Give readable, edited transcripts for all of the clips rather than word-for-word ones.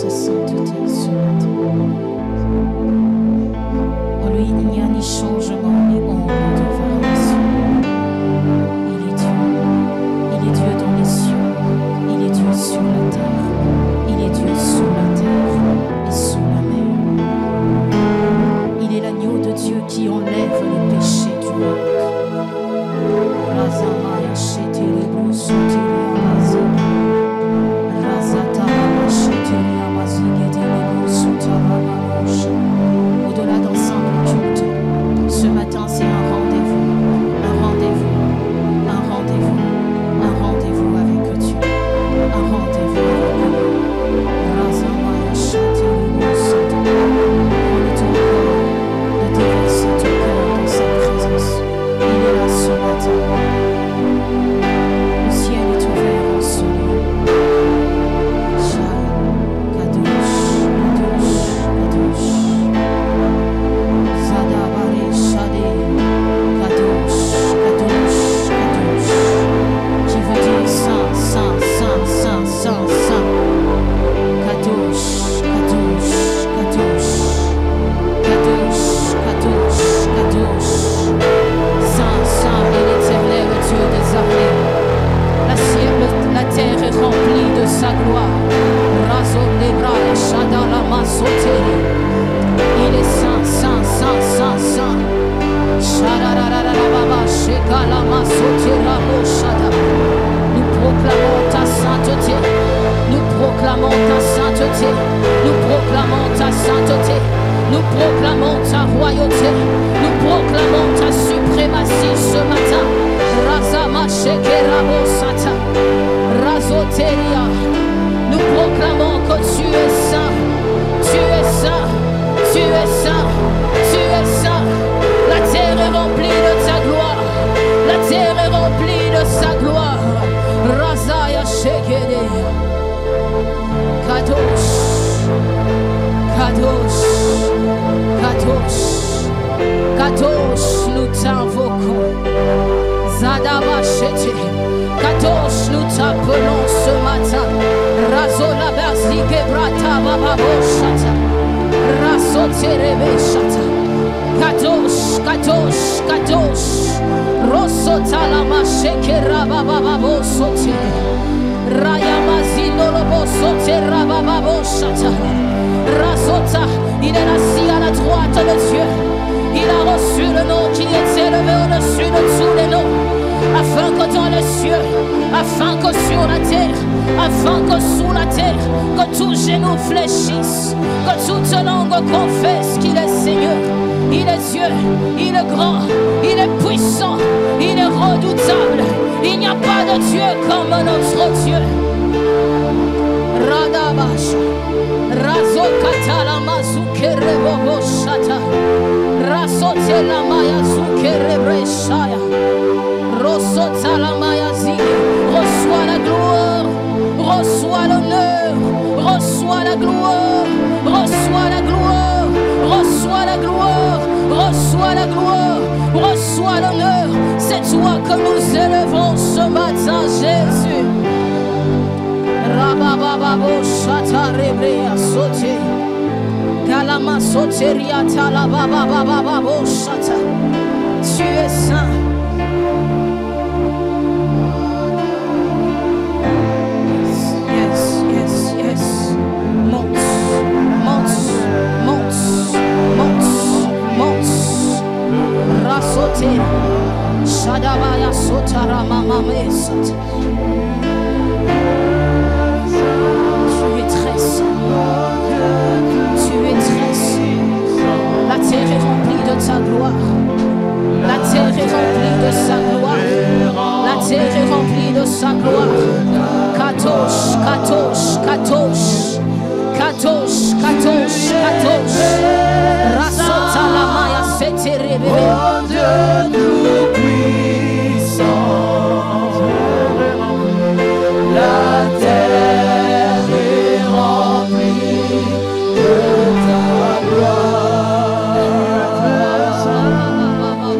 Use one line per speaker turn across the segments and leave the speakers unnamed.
sa sainteté ce matin. En lui, il n'y a ni changement ni ombre de variation. Il est Dieu. Il est Dieu dans les cieux. Il est Dieu sur la terre. Il est Dieu sous la terre et sous la mer. Il est l'agneau de Dieu qui enlève les péchés du monde. Razamaya shetiri brusutiri amazi. Razatama shetiri amazi gediri brusutara maroche. Au-delà d'un simple culte, ce matin c'est un rendez-vous, un rendez-vous, un rendez-vous, un rendez-vous avec Dieu, un rendez-vous avec lui. Razamaya shetiri brusutara. Prends le temps de déverser ton cœur dans sa présence. Il est là ce matin. Le ciel est ouvert en ce lieu. Shai, Kadosh, Kadosh, Kadosh. Zadabare, Shade, Kadosh, Kadosh, Kadosh. Qui veut dire saint, saint, saint, saint, saint, saint. Kadosh, Kadosh, Kadosh. Kadosh, Kadosh, Kadosh. Saint, saint et l'éternel Dieu des armées. La terre est remplie de sa gloire. Razo Nebra, Shada Lama Soteri. Il est saint, saint, saint, saint, saint. Shada Baba, Sheka Lama Sotera Shada. Nous proclamons ta sainteté. Nous proclamons ta sainteté. Nous proclamons ta sainteté. Nous proclamons ta royauté. Nous proclamons ta suprématie ce matin. Razama Shekera Sata. Razoteria. Nous proclamons que tu es saint. Tu es saint. Tu es saint. Tu es saint. La terre est remplie de ta gloire. La terre est remplie de sa gloire. Razaya Shekerea. Kadosh. Kadosh. Kadosh. Kadosh, nous t'invoquons. Zadabashete. Kadosh, nous t'appelons ce matin. Razola Berzike Brata Bababo Shata. Rasoterebe Shata. Kadosh, Kadosh, Kadosh. Rosota Lama Shekera Bababo Sote. Rayamazino Lobo Sote Rabababo Shata. Rasota, il est assis à la droite de Dieu. Il a reçu le nom qui est élevé au-dessus de tous les noms. Afin que dans les cieux, afin que sur la terre, afin que sous la terre, que tout genou fléchisse, que toute langue confesse qu'il est Seigneur. Il est Dieu, il est grand, il est puissant, il est redoutable. Il n'y a pas de Dieu comme notre Dieu. Radabash, Razokatala Mazukere Bobo Shata, Rasotela Maya Zukere Breshaya, Rosotala Maya Zige. Reçois la gloire, reçois l'honneur, reçois la gloire, reçois la gloire, reçois la gloire, reçois la gloire, reçois l'honneur. C'est toi que nous élevons ce matin, Jésus. Rabababo Shata Rebrea Sote Galama Soteria Talabababo Shata. Tu es saint. Yes, yes, yes. Monte, monte, monte, monte, monte. Rasote Shadabaya Sotara Mamame Sata. Tu es très saint. La terre est remplie de ta gloire. La terre est remplie de sa gloire. La terre est remplie de sa gloire. Kadosh, Kadosh, Kadosh. Kadosh, Kadosh, Kadosh. Rasota la maya setere bébé.
Oh Dieu tout-puissant, la terre est remplie de ta gloire.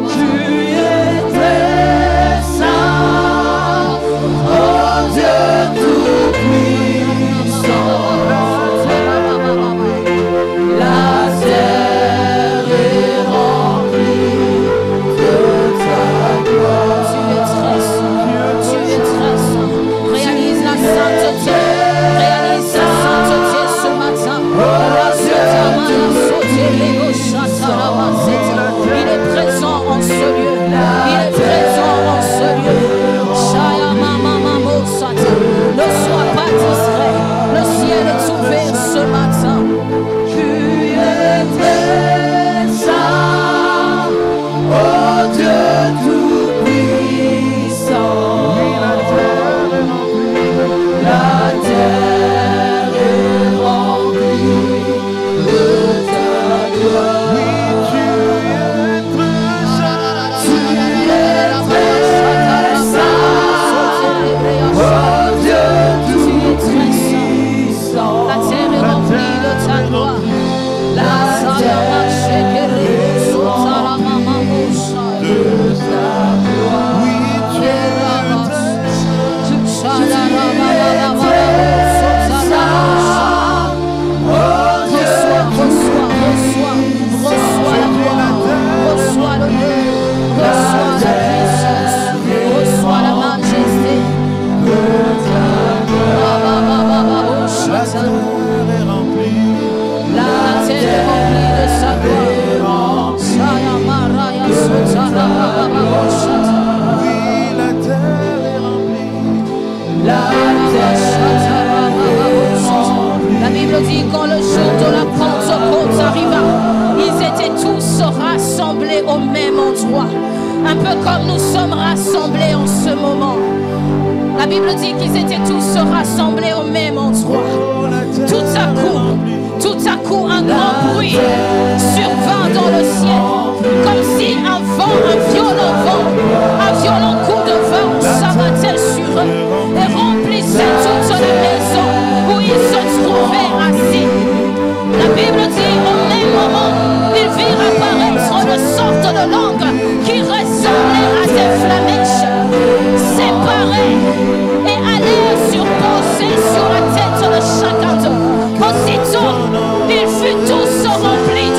Tu es très saint, oh Dieu tout-puissant.
La Bible dit quand le jour de la Pentecôte arriva, ils étaient tous rassemblés au même endroit. Un peu comme nous sommes rassemblés en ce moment. La Bible dit qu'ils étaient tous rassemblés au même endroit. Tout à coup, un grand bruit survint dans le ciel. Comme si un violent coup de vent s'abattait sur eux et remplissait toute la maison où ils se trouvaient assis. La Bible dit au même moment, ils virent apparaître une sorte de langue qui ressemblait à des flamèches, séparées et allèrent surposer sur la tête de chacun d'eux. Aussitôt, ils furent tous remplis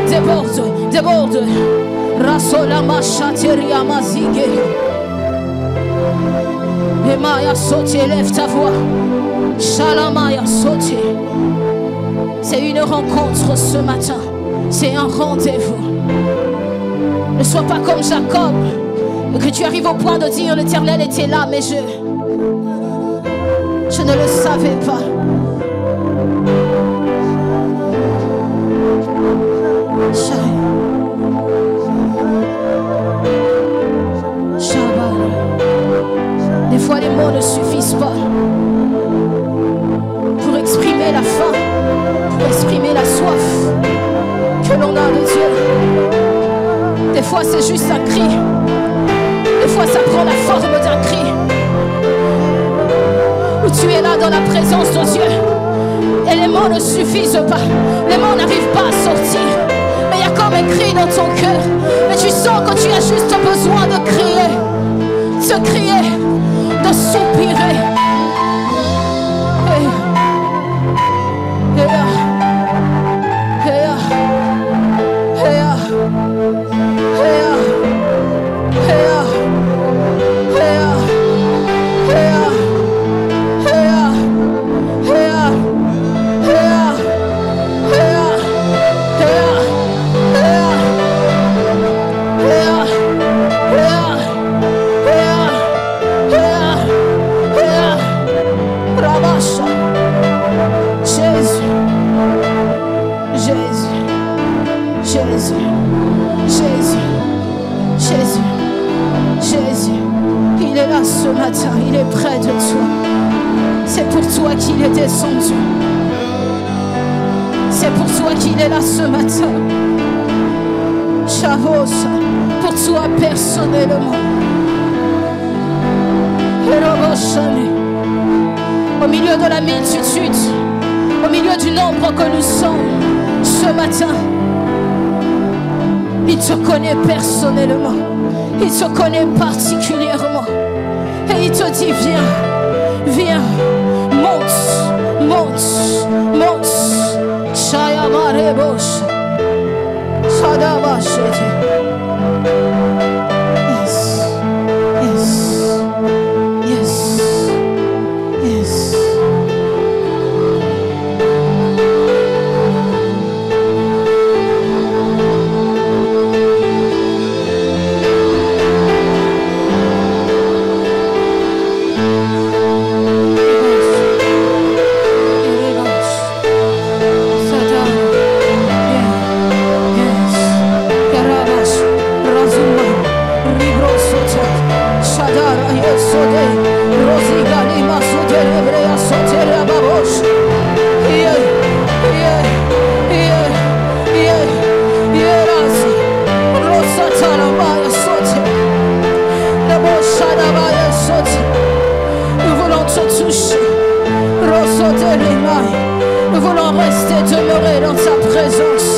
déborde, déborde, déborde. Rasolama chateria mazige. Emaya sauté, lève ta voix. Shalamaya sauté. C'est une rencontre ce matin. C'est un rendez-vous. Ne sois pas comme Jacob, que tu arrives au point de dire l'Éternel était là, mais je ne le savais pas. Des fois les mots ne suffisent pas pour exprimer la faim, pour exprimer la soif que l'on a de Dieu. Des fois c'est juste un cri. Des fois ça prend la forme d'un cri. Où tu es là dans la présence de Dieu. Et les mots ne suffisent pas. Les mots n'arrivent pas à sortir. Mais il y a comme un cri dans ton cœur. Et tu sens que tu as juste besoin de crier. De crier. De soupirer. Ce matin, il est près de toi. C'est pour toi qu'il est descendu. C'est pour toi qu'il est là ce matin. Chavos, pour toi personnellement. Au milieu de la multitude, au milieu du nombre que nous sommes, ce matin, il te connaît personnellement. Il te connaît particulièrement. Et il te dit, viens, viens, monte, monte, monte. Shayamarebosh. Shadabashete. Yes, yes, yes, yes. Nous voulons rester demeurer dans sa présence.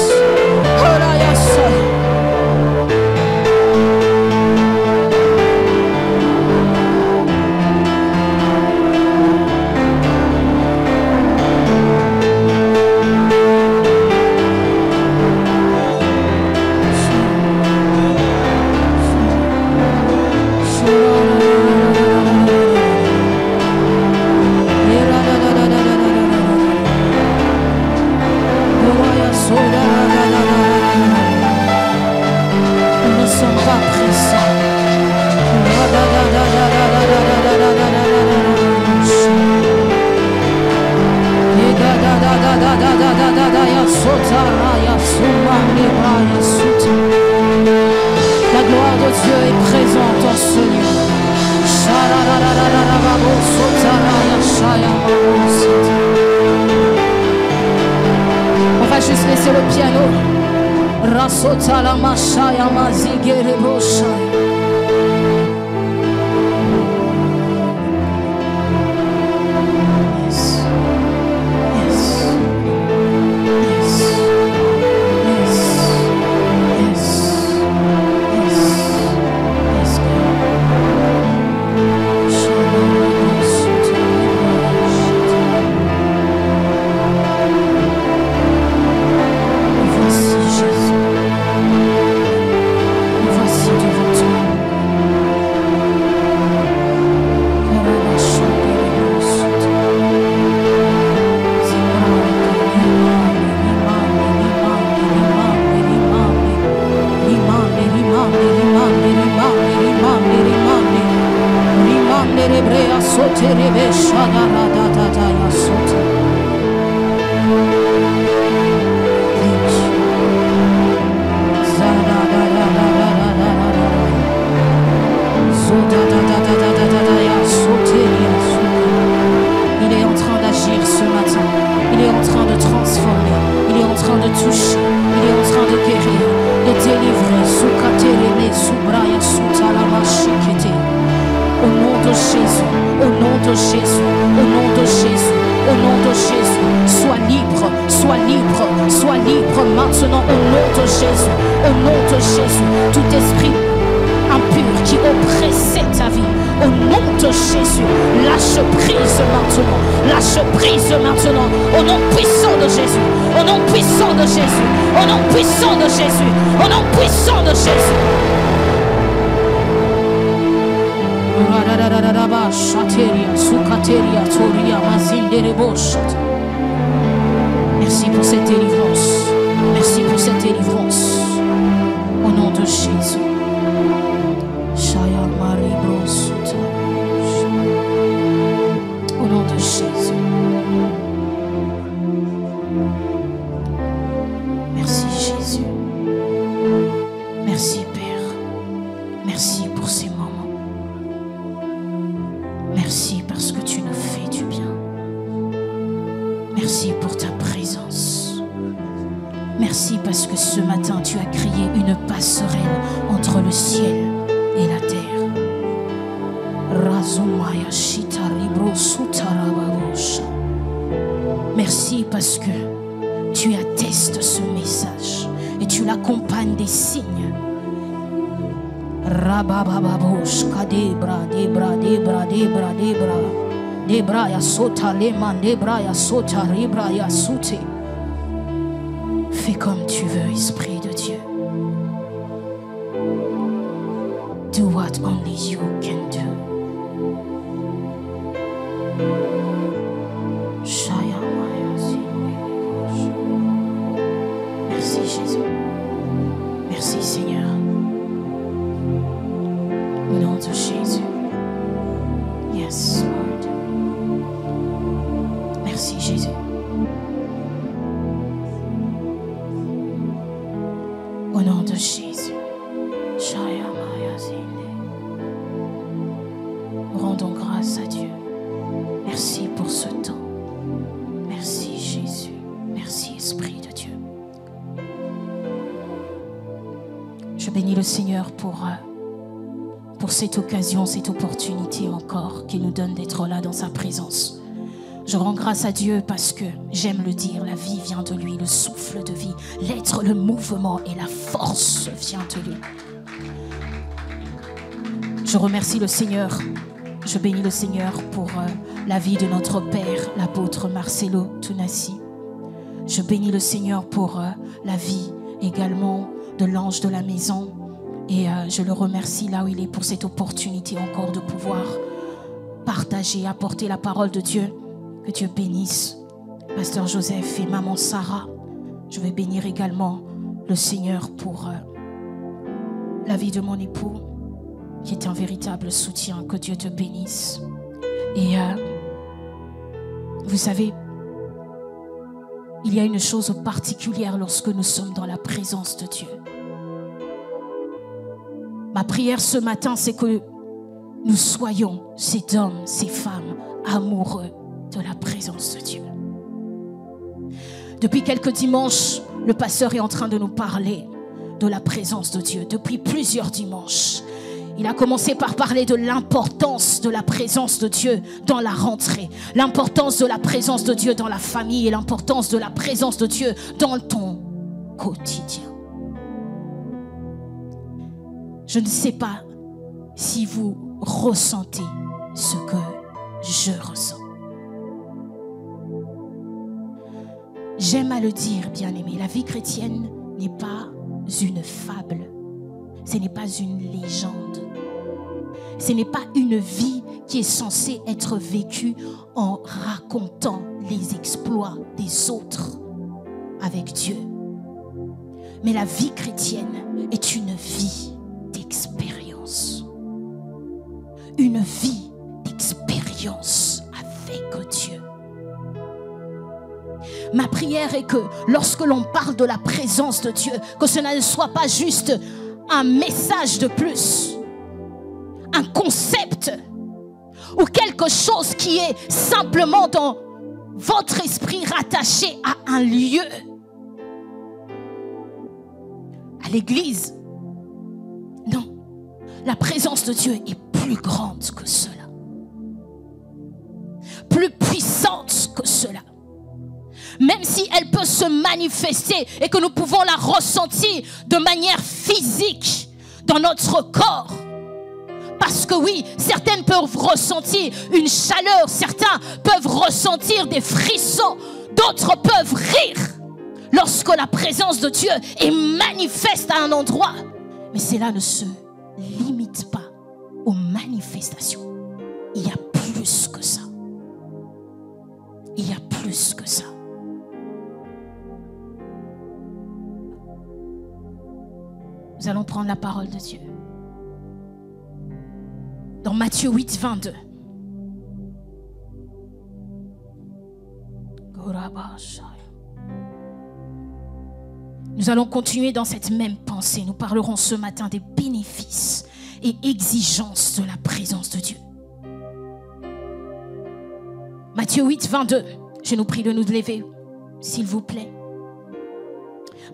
La gloire de Dieu est présente en ce lieu. On va juste laisser le piano. Rasota la mashaya mazigere boshaya. Voici terebe shadara da da da ya sota. Thank you. Zada da da da da da da da da. Zoda da da da da da da da ya soteria soka. Il est en train d'agir ce matin. Il est en train de transformer. Il est en train de toucher. Il est en train de guérir, de délivrer. Soukaterele subraya sutalama shikete. Au nom de Jésus, au nom de Jésus, au nom de Jésus, au nom de Jésus, sois libre, sois libre, sois libre maintenant au nom de Jésus, au nom de Jésus, tout esprit impur qui oppressait ta vie, au nom de Jésus, lâche prise maintenant, lâche prise maintenant, au nom puissant de Jésus, au nom puissant de Jésus, au nom puissant de Jésus, au nom puissant de Jésus. Merci pour cette délivrance. Merci pour cette délivrance. Au nom de Jésus. Au nom de Jésus. Merci Jésus. Merci Père. Merci pour ces moments. Merci parce que tu nous fais du bien. Merci pour ta présence. Merci parce que ce matin tu as créé une passerelle entre le ciel et la terre. Merci parce que tu attestes ce message et tu l'accompagnes des signes. Rabababosh kadebra debra debra debra debra debra ya sota leman debra ya sota ribra ya soute. Fais comme tu veux, Esprit de Dieu. Do what only you can do. Merci Jésus. Merci Seigneur. Au nom de Jésus. Yes, Lord. Merci Jésus. Au nom de Jésus. Rendons grâce à Dieu. Merci pour ce temps. Merci Jésus. Merci Esprit de Dieu. Je bénis le Seigneur pour cette occasion, cette opportunité encore qu'il nous donne d'être là dans sa présence. Je rends grâce à Dieu parce que, j'aime le dire, la vie vient de lui, le souffle de vie, l'être, le mouvement et la force vient de lui. Je remercie le Seigneur, je bénis le Seigneur pour la vie de notre Père, l'apôtre Marcelo Tunasi. Je bénis le Seigneur pour la vie également de l'ange de la maison. Et je le remercie là où il est pour cette opportunité encore de pouvoir partager, apporter la parole de Dieu. Que Dieu bénisse Pasteur Joseph et Maman Sarah. Je vais bénir également le Seigneur pour la vie de mon époux, qui est un véritable soutien. Que Dieu te bénisse. Et vous savez, il y a une chose particulière lorsque nous sommes dans la présence de Dieu. Ma prière ce matin, c'est que nous soyons ces hommes, ces femmes amoureux de la présence de Dieu. Depuis quelques dimanches, le pasteur est en train de nous parler de la présence de Dieu. Depuis plusieurs dimanches, il a commencé par parler de l'importance de la présence de Dieu dans la rentrée, l'importance de la présence de Dieu dans la famille et l'importance de la présence de Dieu dans ton quotidien. Je ne sais pas si vous ressentez ce que je ressens. J'aime à le dire, bien-aimé, la vie chrétienne n'est pas une fable, ce n'est pas une légende, ce n'est pas une vie qui est censée être vécue en racontant les exploits des autres avec Dieu. Mais la vie chrétienne est une vie d'expérience. Une vie d'expérience. d'expérience avec Dieu. Ma prière est que lorsque l'on parle de la présence de Dieu, que ce ne soit pas juste un message de plus, un concept ou quelque chose qui est simplement dans votre esprit rattaché à un lieu. À l'église, non, la présence de Dieu est plus grande que cela, plus puissante que cela. Même si elle peut se manifester et que nous pouvons la ressentir de manière physique dans notre corps. Parce que oui, certaines peuvent ressentir une chaleur, certains peuvent ressentir des frissons, d'autres peuvent rire lorsque la présence de Dieu est manifeste à un endroit. Mais cela ne se limite pas aux manifestations. Il y a plus que ça. Il y a plus que ça. Nous allons prendre la parole de Dieu. Dans Matthieu 8, 22. Nous allons continuer dans cette même pensée. Nous parlerons ce matin des bénéfices et exigences de la présence de Dieu. Matthieu 8, 22. Je nous prie de nous lever, s'il vous plaît.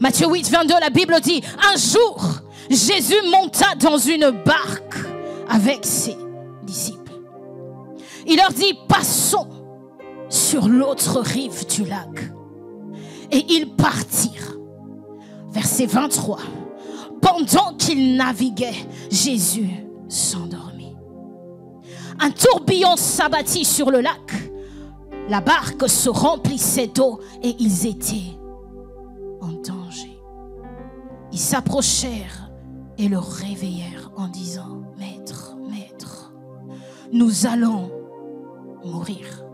Matthieu 8, 22, la Bible dit: un jour, Jésus monta dans une barque avec ses disciples. Il leur dit: passons sur l'autre rive du lac. Et ils partirent. Verset 23. Pendant qu'ils naviguaient, Jésus s'endormit. Un tourbillon s'abattit sur le lac. La barque se remplissait d'eau et ils étaient en danger. Ils s'approchèrent et le réveillèrent en disant: Maître, Maître, nous allons mourir.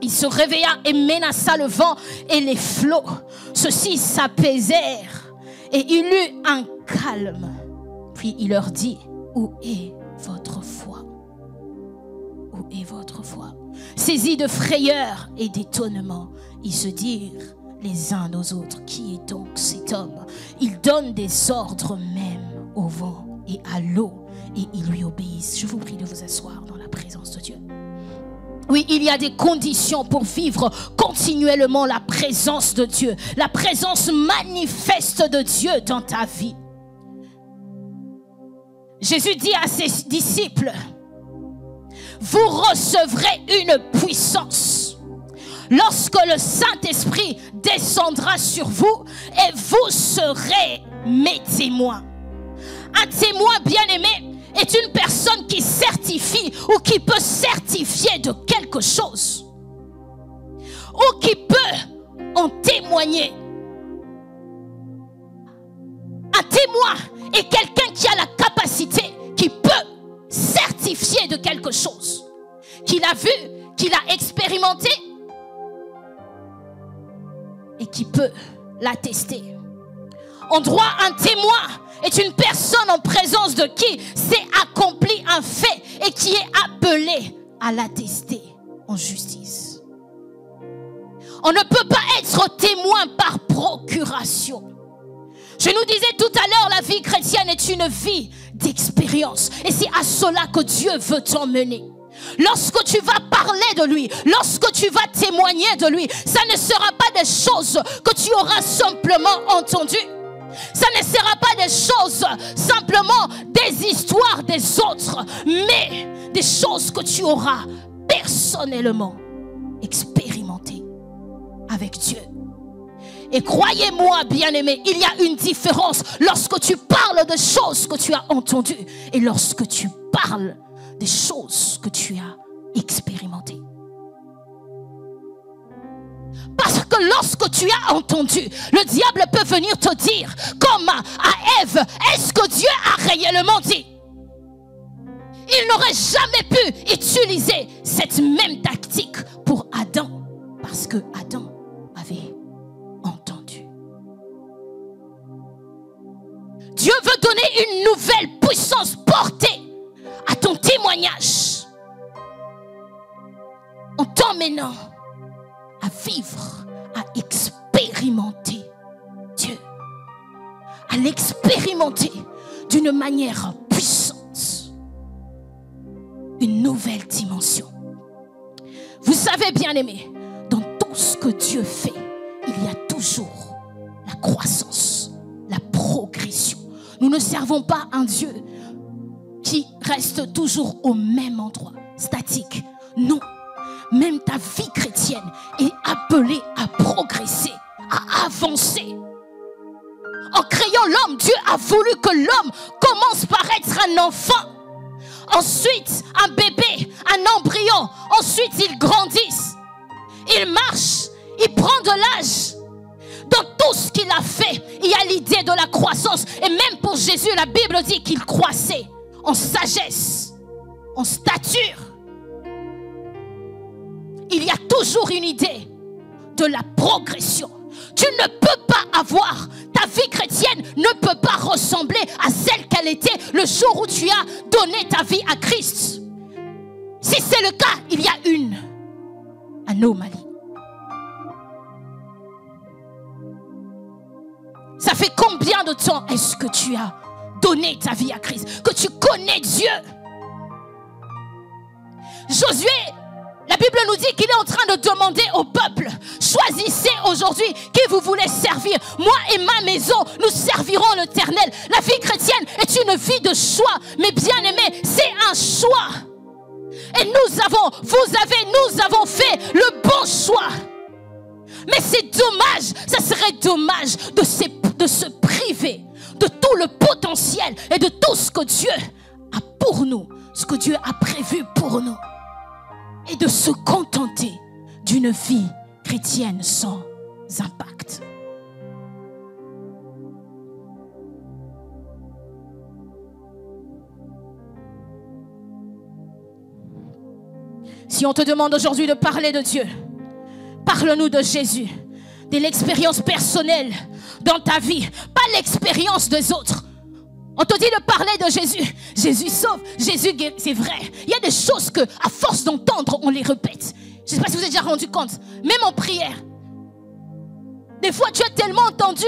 Il se réveilla et menaça le vent et les flots. Ceux-ci s'apaisèrent et il eut un calme. Puis il leur dit: où est votre foi? Où est votre foi? Saisis de frayeur et d'étonnement, ils se dirent les uns aux autres: qui est donc cet homme? Il donne des ordres même au vent et à l'eau et ils lui obéissent. Je vous prie de vous asseoir dans la présence de Dieu. Oui, il y a des conditions pour vivre continuellement la présence de Dieu, la présence manifeste de Dieu dans ta vie. Jésus dit à ses disciples: vous recevrez une puissance lorsque le Saint-Esprit descendra sur vous et vous serez mes témoins. Un témoin bien-aimé est une personne qui certifie ou qui peut certifier de quelque chose ou qui peut en témoigner. Un témoin est quelqu'un qui a la capacité, qui peut certifier de quelque chose, qu'il a vu, qu'il a expérimenté et qui peut l'attester. En droit, un témoin est une personne en présence de qui s'est accompli un fait et qui est appelé à l'attester en justice. On ne peut pas être témoin par procuration. Je nous disais tout à l'heure, la vie chrétienne est une vie d'expérience. Et c'est à cela que Dieu veut t'emmener. Lorsque tu vas parler de lui, lorsque tu vas témoigner de lui, ça ne sera pas des choses que tu auras simplement entendues. Ça ne sera pas des choses, simplement des histoires des autres, mais des choses que tu auras personnellement expérimentées avec Dieu. Et croyez-moi, bien-aimé, il y a une différence lorsque tu parles de choses que tu as entendues et lorsque tu parles des choses que tu as expérimentées. Parce que lorsque tu as entendu, le diable peut venir te dire, comme à Ève, est-ce que Dieu a réellement dit? Il n'aurait jamais pu utiliser cette même tactique pour Adam, parce que Adam avait entendu. Dieu veut donner une nouvelle puissance portée à ton témoignage. maintenant à vivre, à expérimenter Dieu. À l'expérimenter d'une manière puissante. Une nouvelle dimension. Vous savez, bien-aimés, dans tout ce que Dieu fait, il y a toujours la croissance, la progression. Nous ne servons pas un Dieu qui reste toujours au même endroit, statique. Non, même ta vie chrétienne est appelée à progresser, à avancer. En créant l'homme, Dieu a voulu que l'homme commence par être un enfant. Ensuite, un bébé, un embryon. Ensuite, il grandit. Il marche, il prend de l'âge. Dans tout ce qu'il a fait, il y a l'idée de la croissance. Et même pour Jésus, la Bible dit qu'il croissait en sagesse, en stature. Il y a toujours une idée de la progression. Tu ne peux pas avoir, ta vie chrétienne ne peut pas ressembler à celle qu'elle était le jour où tu as donné ta vie à Christ. Si c'est le cas, il y a une anomalie. Ça fait combien de temps est-ce que tu as donné ta vie à Christ, que tu connais Dieu? Josué, la Bible nous dit qu'il est en train de demander au peuple, choisissez aujourd'hui qui vous voulez servir. Moi et ma maison, nous servirons l'Éternel. La vie chrétienne est une vie de choix. Mais bien aimé, c'est un choix. Et nous avons fait le bon choix. Mais c'est dommage, ça serait dommage de se priver de tout le potentiel et de tout ce que Dieu a pour nous, ce que Dieu a prévu pour nous. Et de se contenter d'une vie chrétienne sans impact. Si on te demande aujourd'hui de parler de Dieu, parle-nous de Jésus, de l'expérience personnelle dans ta vie, pas l'expérience des autres. On te dit de parler de Jésus. Jésus sauve, Jésus guérit, c'est vrai. Il y a des choses que, à force d'entendre, on les répète. Je ne sais pas si vous vous êtes déjà rendu compte. Même en prière. Des fois, tu as tellement entendu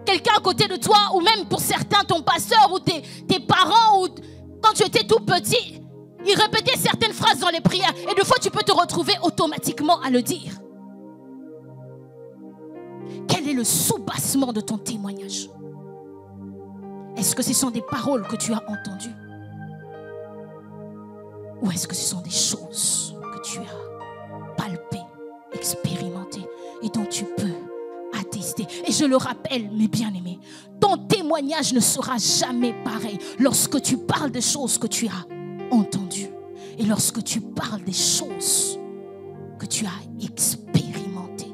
quelqu'un à côté de toi, ou même pour certains, ton pasteur, ou tes parents, ou quand tu étais tout petit, ils répétaient certaines phrases dans les prières. Et des fois, tu peux te retrouver automatiquement à le dire. Quel est le soubassement de ton témoignage? Est-ce que ce sont des paroles que tu as entendues? Ou est-ce que ce sont des choses que tu as palpées, expérimentées et dont tu peux attester? Et je le rappelle, mes bien-aimés, ton témoignage ne sera jamais pareil lorsque tu parles des choses que tu as entendues et lorsque tu parles des choses que tu as expérimentées.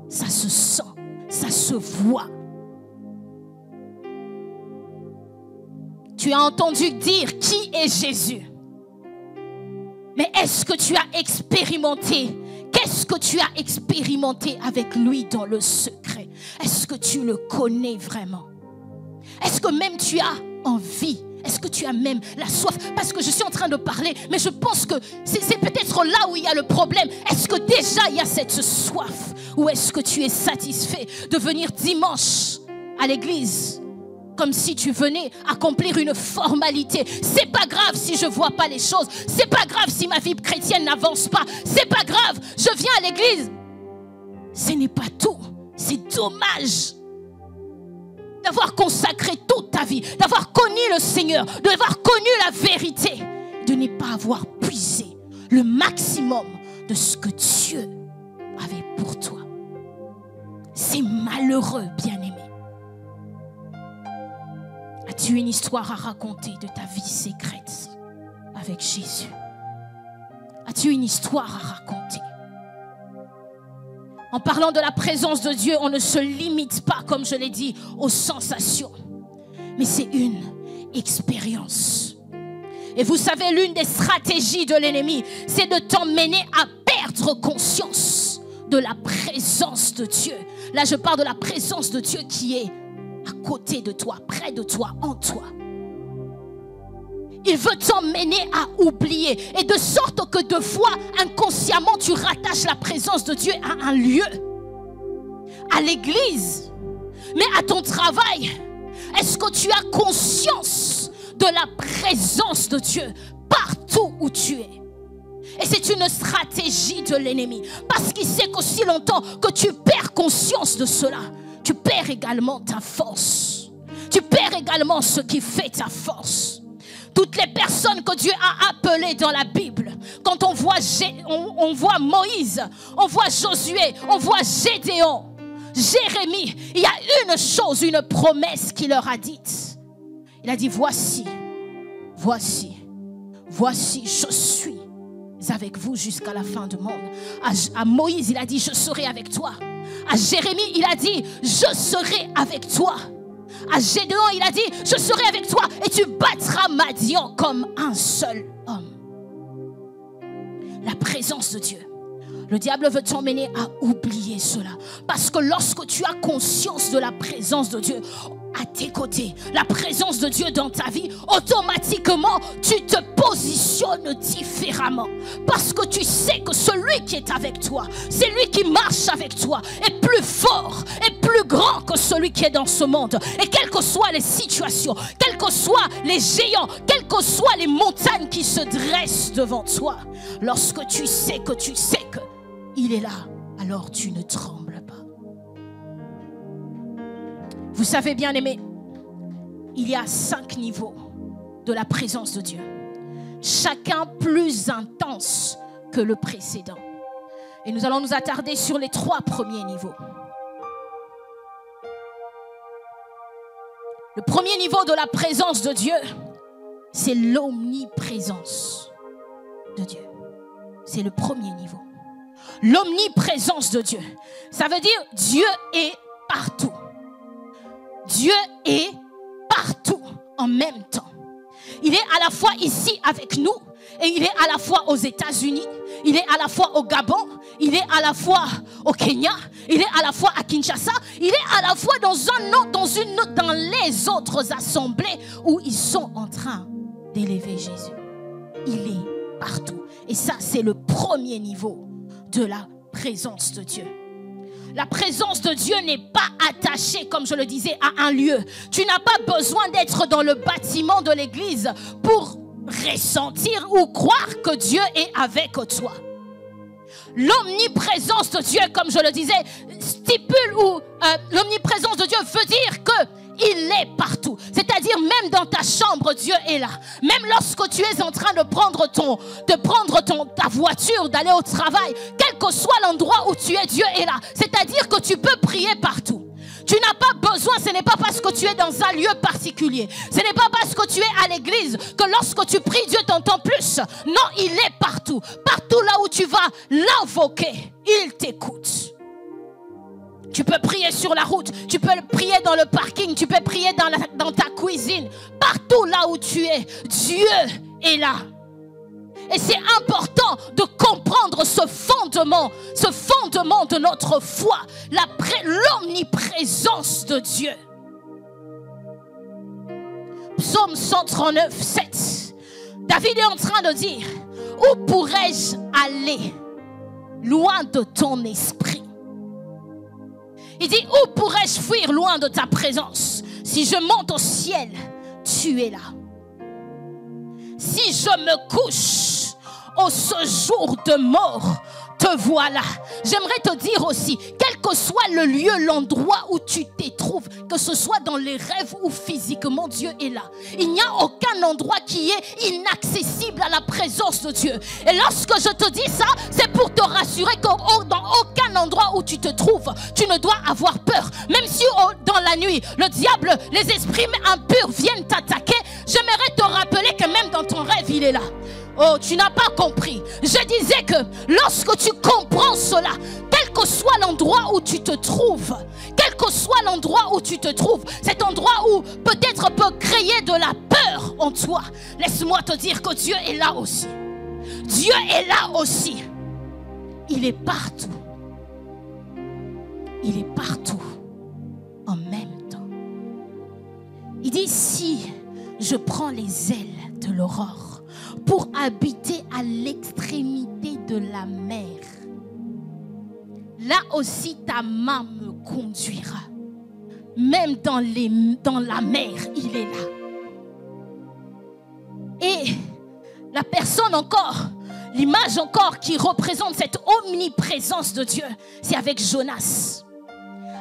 Ça se sent, ça se voit. Tu as entendu dire qui est Jésus. Mais est-ce que tu as expérimenté? Qu'est-ce que tu as expérimenté avec lui dans le secret? Est-ce que tu le connais vraiment? Est-ce que même tu as envie? Est-ce que tu as même la soif? Parce que je suis en train de parler, mais je pense que c'est peut-être là où il y a le problème. Est-ce que déjà il y a cette soif? Ou est-ce que tu es satisfait de venir dimanche à l'église comme si tu venais accomplir une formalité? C'est pas grave si je vois pas les choses. C'est pas grave si ma vie chrétienne n'avance pas. C'est pas grave, je viens à l'église. Ce n'est pas tout. C'est dommage d'avoir consacré toute ta vie, d'avoir connu le Seigneur, d'avoir connu la vérité, de ne pas avoir puisé le maximum de ce que Dieu avait pour toi. C'est malheureux, bien-aimé. As-tu une histoire à raconter de ta vie secrète avec Jésus? As-tu une histoire à raconter? En parlant de la présence de Dieu, on ne se limite pas, comme je l'ai dit, aux sensations. Mais c'est une expérience. Et vous savez, l'une des stratégies de l'ennemi, c'est de t'emmener à perdre conscience de la présence de Dieu. Là, je parle de la présence de Dieu qui est à côté de toi, près de toi, en toi. Il veut t'emmener à oublier. Et de sorte que de fois, inconsciemment, tu rattaches la présence de Dieu à un lieu. À l'église. Mais à ton travail. Est-ce que tu as conscience de la présence de Dieu partout où tu es? Et c'est une stratégie de l'ennemi. Parce qu'il sait qu'aussi longtemps que tu perds conscience de cela, tu perds également ta force. Tu perds également ce qui fait ta force. Toutes les personnes que Dieu a appelées dans la Bible, quand on voit Moïse, on voit Josué, on voit Gédéon, Jérémie, il y a une chose, une promesse qu'il leur a dite. Il a dit, voici, je suis avec vous jusqu'à la fin du monde. À Moïse, il a dit, je serai avec toi. À Jérémie, il a dit, je serai avec toi. À Gédéon, il a dit, je serai avec toi et tu battras Madian comme un seul homme. La présence de Dieu. Le diable veut t'emmener à oublier cela. Parce que lorsque tu as conscience de la présence de Dieu à tes côtés, la présence de Dieu dans ta vie, automatiquement, tu te positionnes différemment. Parce que tu sais que celui qui est avec toi, c'est lui qui marche avec toi, est plus fort, est plus grand que celui qui est dans ce monde. Et quelles que soient les situations, quels que soient les géants, quelles que soient les montagnes qui se dressent devant toi, lorsque tu sais qu'il est là, alors tu ne trembles pas. Vous savez, bien aimés, il y a 5 niveaux de la présence de Dieu. Chacun plus intense que le précédent. Et nous allons nous attarder sur les 3 premiers niveaux. Le premier niveau de la présence de Dieu, c'est l'omniprésence de Dieu. C'est le premier niveau. L'omniprésence de Dieu. Ça veut dire Dieu est partout. Dieu est partout en même temps. Il est à la fois ici avec nous et il est à la fois aux États-Unis, il est à la fois au Gabon, il est à la fois au Kenya, il est à la fois à Kinshasa, il est à la fois dans les autres assemblées où ils sont en train d'élever Jésus. Il est partout. Et ça, c'est le premier niveau de la présence de Dieu. La présence de Dieu n'est pas attachée, comme je le disais, à un lieu. Tu n'as pas besoin d'être dans le bâtiment de l'église pour ressentir ou croire que Dieu est avec toi. L'omniprésence de Dieu, comme je le disais, stipule ou l'omniprésence de Dieu veut dire qu'il est partout. C'est-à-dire même dans ta chambre, Dieu est là. Même lorsque tu es en train de prendre ta voiture, d'aller au travail, quel que soit l'endroit où tu es, Dieu est là. C'est-à-dire que tu peux prier partout. Tu n'as pas besoin, ce n'est pas parce que tu es dans un lieu particulier. Ce n'est pas parce que tu es à l'église que lorsque tu pries, Dieu t'entend plus. Non, il est partout. Partout là où tu vas l'invoquer, il t'écoute. Tu peux prier sur la route, tu peux prier dans le parking, tu peux prier dans ta cuisine. Partout là où tu es, Dieu est là. Et c'est important de comprendre ce fondement de notre foi, l'omniprésence de Dieu. Psaume 139, 7. David est en train de dire, où pourrais-je aller loin de ton esprit? Il dit, où pourrais-je fuir loin de ta présence? Si je monte au ciel, tu es là. Si je me couche au séjour de mort, te voilà. J'aimerais te dire aussi, quel que soit le lieu, l'endroit où tu te trouves, que ce soit dans les rêves ou physiquement, Dieu est là. Il n'y a aucun endroit qui est inaccessible à la présence de Dieu. Et lorsque je te dis ça, c'est pour te rassurer que dans aucun endroit où tu te trouves, tu ne dois avoir peur. Même si dans la nuit, le diable, les esprits impurs viennent t'attaquer, j'aimerais te rappeler que même dans ton rêve, il est là. Oh, tu n'as pas compris. Je disais que lorsque tu comprends cela, quel que soit l'endroit où tu te trouves, cet endroit où peut-être peut créer de la peur en toi, laisse-moi te dire que Dieu est là aussi. Dieu est là aussi. Il est partout. Il est partout en même temps. Il dit, si je prends les ailes de l'aurore pour habiter à l'extrémité de la mer. Là aussi, ta main me conduira. Même dans la mer, il est là. Et la personne encore, l'image encore qui représente cette omniprésence de Dieu, c'est avec Jonas.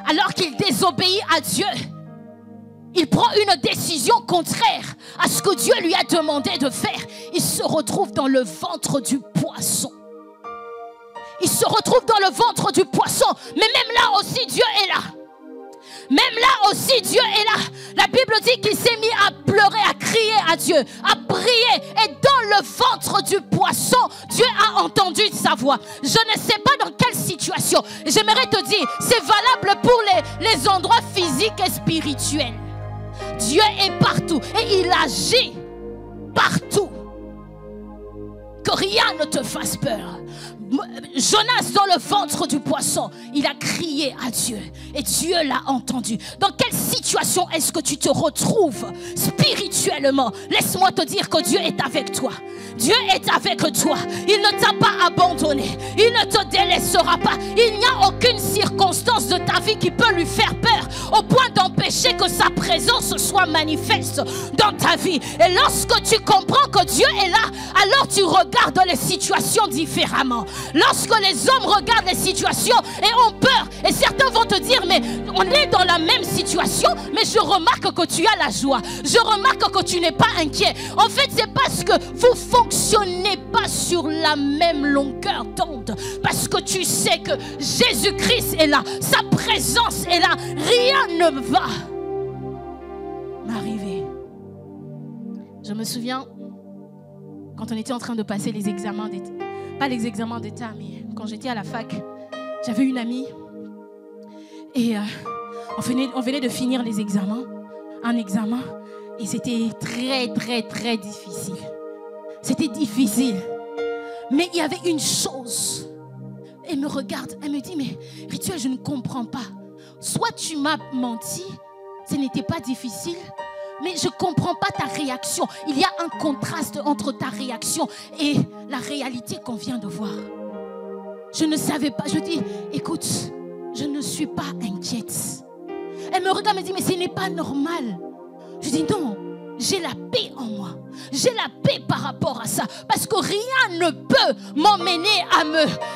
Alors qu'il désobéit à Dieu, il prend une décision contraire à ce que Dieu lui a demandé de faire. Il se retrouve dans le ventre du poisson. Il se retrouve dans le ventre du poisson. Mais même là aussi, Dieu est là. Même là aussi, Dieu est là. La Bible dit qu'il s'est mis à pleurer, à crier à Dieu, à prier. Et dans le ventre du poisson, Dieu a entendu sa voix. Je ne sais pas dans quelle situation. J'aimerais te dire, c'est valable pour les endroits physiques et spirituels. Dieu est partout et il agit partout. Que rien ne te fasse peur. Jonas dans le ventre du poisson, il a crié à Dieu et Dieu l'a entendu. Dans quelle situation est-ce que tu te retrouves spirituellement? Laisse-moi te dire que Dieu est avec toi. Dieu est avec toi. Il ne t'a pas abandonné. Il ne te délaissera pas. Il n'y a aucune circonstance de ta vie qui peut lui faire peur au point d'empêcher que sa présence soit manifeste dans ta vie. Et lorsque tu comprends que Dieu est là, alors tu regardes les situations différemment. Lorsque les hommes regardent les situations et ont peur, et certains vont te dire, mais on est dans la même situation, mais je remarque que tu as la joie. Je remarque que tu n'es pas inquiet. En fait, c'est parce que vous fonctionnez pas sur la même longueur d'onde. Parce que tu sais que Jésus-Christ est là. Sa présence est là. Rien ne va m'arriver. Je me souviens, quand on était en train de passer les examens d'État, pas les examens d'État, mais quand j'étais à la fac, j'avais une amie et on venait de finir les examens, un examen, et c'était très difficile. C'était difficile. Mais il y avait une chose. Elle me regarde, elle me dit, mais Rituel, je ne comprends pas. Soit tu m'as menti, ce n'était pas difficile, mais je ne comprends pas ta réaction. Il y a un contraste entre ta réaction et la réalité qu'on vient de voir. Je ne savais pas. Je dis, écoute, je ne suis pas inquiète. Elle me regarde et me dit, mais ce n'est pas normal. Je dis, non, j'ai la paix en moi. J'ai la paix par rapport à ça. Parce que rien ne peut m'emmener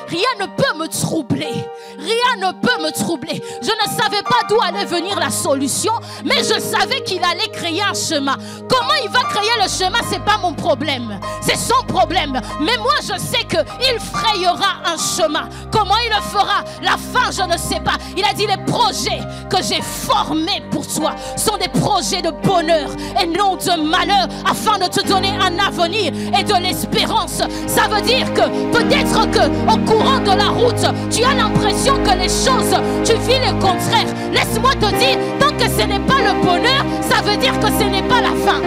rien ne peut me troubler. Rien ne peut me troubler. Je ne savais pas d'où allait venir la solution, mais je savais qu'il allait créer un chemin. Comment il va créer le chemin, c'est pas mon problème. C'est son problème. Mais moi, je sais qu'il frayera un chemin. Comment il le fera? La fin, je ne sais pas. Il a dit, les projets que j'ai formés pour toi sont des projets de bonheur et non de malheur, afin de te donner un avenir et de l'espérance. Ça veut dire que peut-être qu'au courant de la route, tu as l'impression que les choses, tu vis le contraire. Laisse-moi te dire, tant que ce n'est pas le bonheur, ça veut dire que ce n'est pas la fin.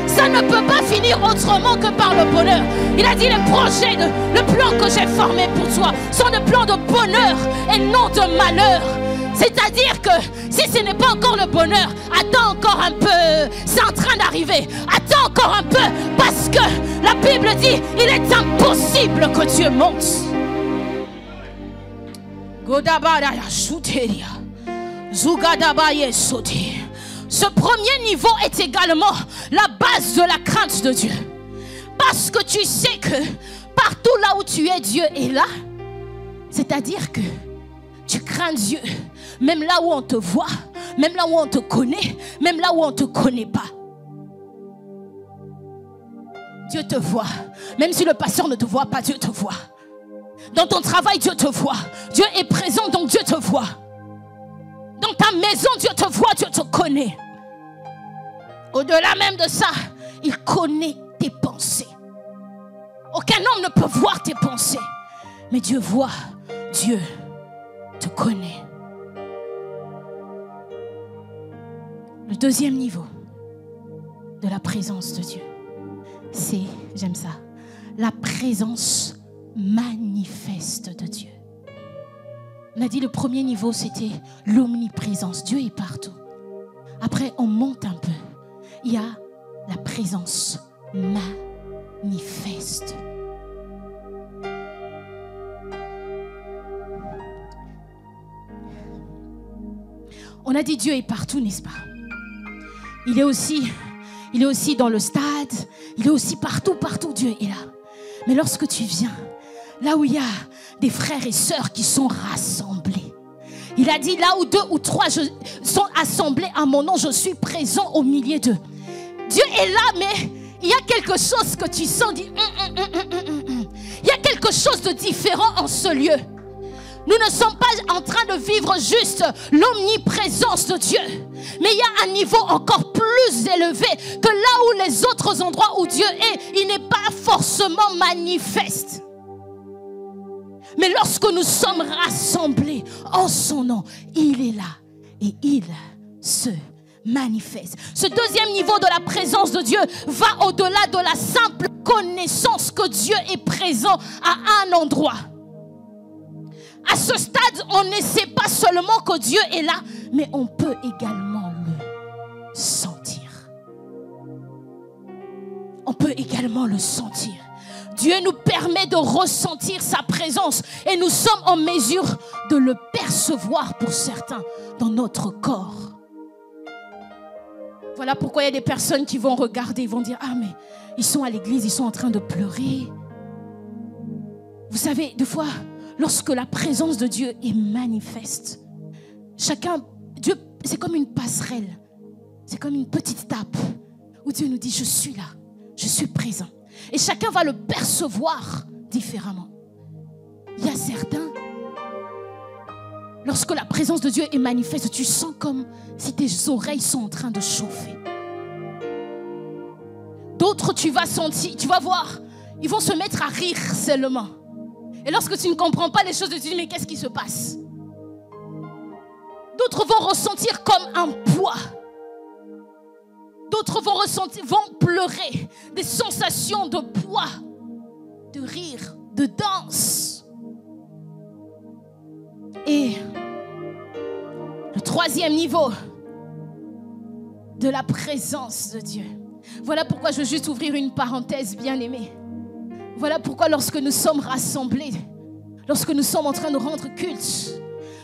Ça ne peut pas finir autrement que par le bonheur. Il a dit, les projets, le plan que j'ai formé pour toi sont des plans de bonheur et non de malheur. C'est-à-dire que si ce n'est pas encore le bonheur, attends encore un peu, c'est en train d'arriver. Attends encore un peu, parce que la Bible dit, il est impossible que Dieu monte. Ce premier niveau est également la base de la crainte de Dieu. Parce que tu sais que partout là où tu es, Dieu est là. C'est-à-dire que tu crains Dieu, même là où on te voit, même là où on te connaît, même là où on ne te connaît pas. Dieu te voit. Même si le pasteur ne te voit pas, Dieu te voit. Dans ton travail, Dieu te voit. Dieu est présent, donc Dieu te voit. Dans ta maison, Dieu te voit, Dieu te connaît. Au-delà même de ça, il connaît tes pensées. Aucun homme ne peut voir tes pensées. Mais Dieu voit, Dieu te connaît. Le deuxième niveau de la présence de Dieu, c'est, j'aime ça, la présence manifeste de Dieu. On a dit le premier niveau, c'était l'omniprésence. Dieu est partout. Après, on monte un peu. Il y a la présence manifeste. On a dit Dieu est partout, n'est-ce pas? Il est aussi dans le stade, il est aussi partout, Dieu est là. Mais lorsque tu viens, là où il y a des frères et sœurs qui sont rassemblés, il a dit là où 2 ou 3 sont assemblés à mon nom, je suis présent au milieu d'eux. Dieu est là, mais il y a quelque chose que tu sens, il y a quelque chose de différent en ce lieu. Nous ne sommes pas en train de vivre juste l'omniprésence de Dieu. Mais il y a un niveau encore plus élevé que là où les autres endroits où Dieu est, il n'est pas forcément manifeste. Mais lorsque nous sommes rassemblés en son nom, il est là et il se manifeste. Ce deuxième niveau de la présence de Dieu va au-delà de la simple connaissance que Dieu est présent à un endroit. À ce stade, on ne sait pas seulement que Dieu est là, mais on peut également le sentir. On peut également le sentir. Dieu nous permet de ressentir sa présence et nous sommes en mesure de le percevoir pour certains dans notre corps. Voilà pourquoi il y a des personnes qui vont regarder, ils vont dire « Ah mais ils sont à l'église, ils sont en train de pleurer. » Vous savez, des fois, lorsque la présence de Dieu est manifeste, Dieu, c'est comme une passerelle, c'est comme une petite tape où Dieu nous dit je suis là, je suis présent. Et chacun va le percevoir différemment. Il y a certains, lorsque la présence de Dieu est manifeste, tu sens comme si tes oreilles sont en train de chauffer. D'autres, tu vas sentir, tu vas voir, ils vont se mettre à rire seulement. Et lorsque tu ne comprends pas les choses, tu te dis, mais qu'est-ce qui se passe? D'autres vont ressentir comme un poids. D'autres vont pleurer des sensations de poids, de rire, de danse. Et le troisième niveau de la présence de Dieu. Voilà pourquoi je veux juste ouvrir une parenthèse, bien-aimés. Voilà pourquoi lorsque nous sommes rassemblés, lorsque nous sommes en train de rendre culte,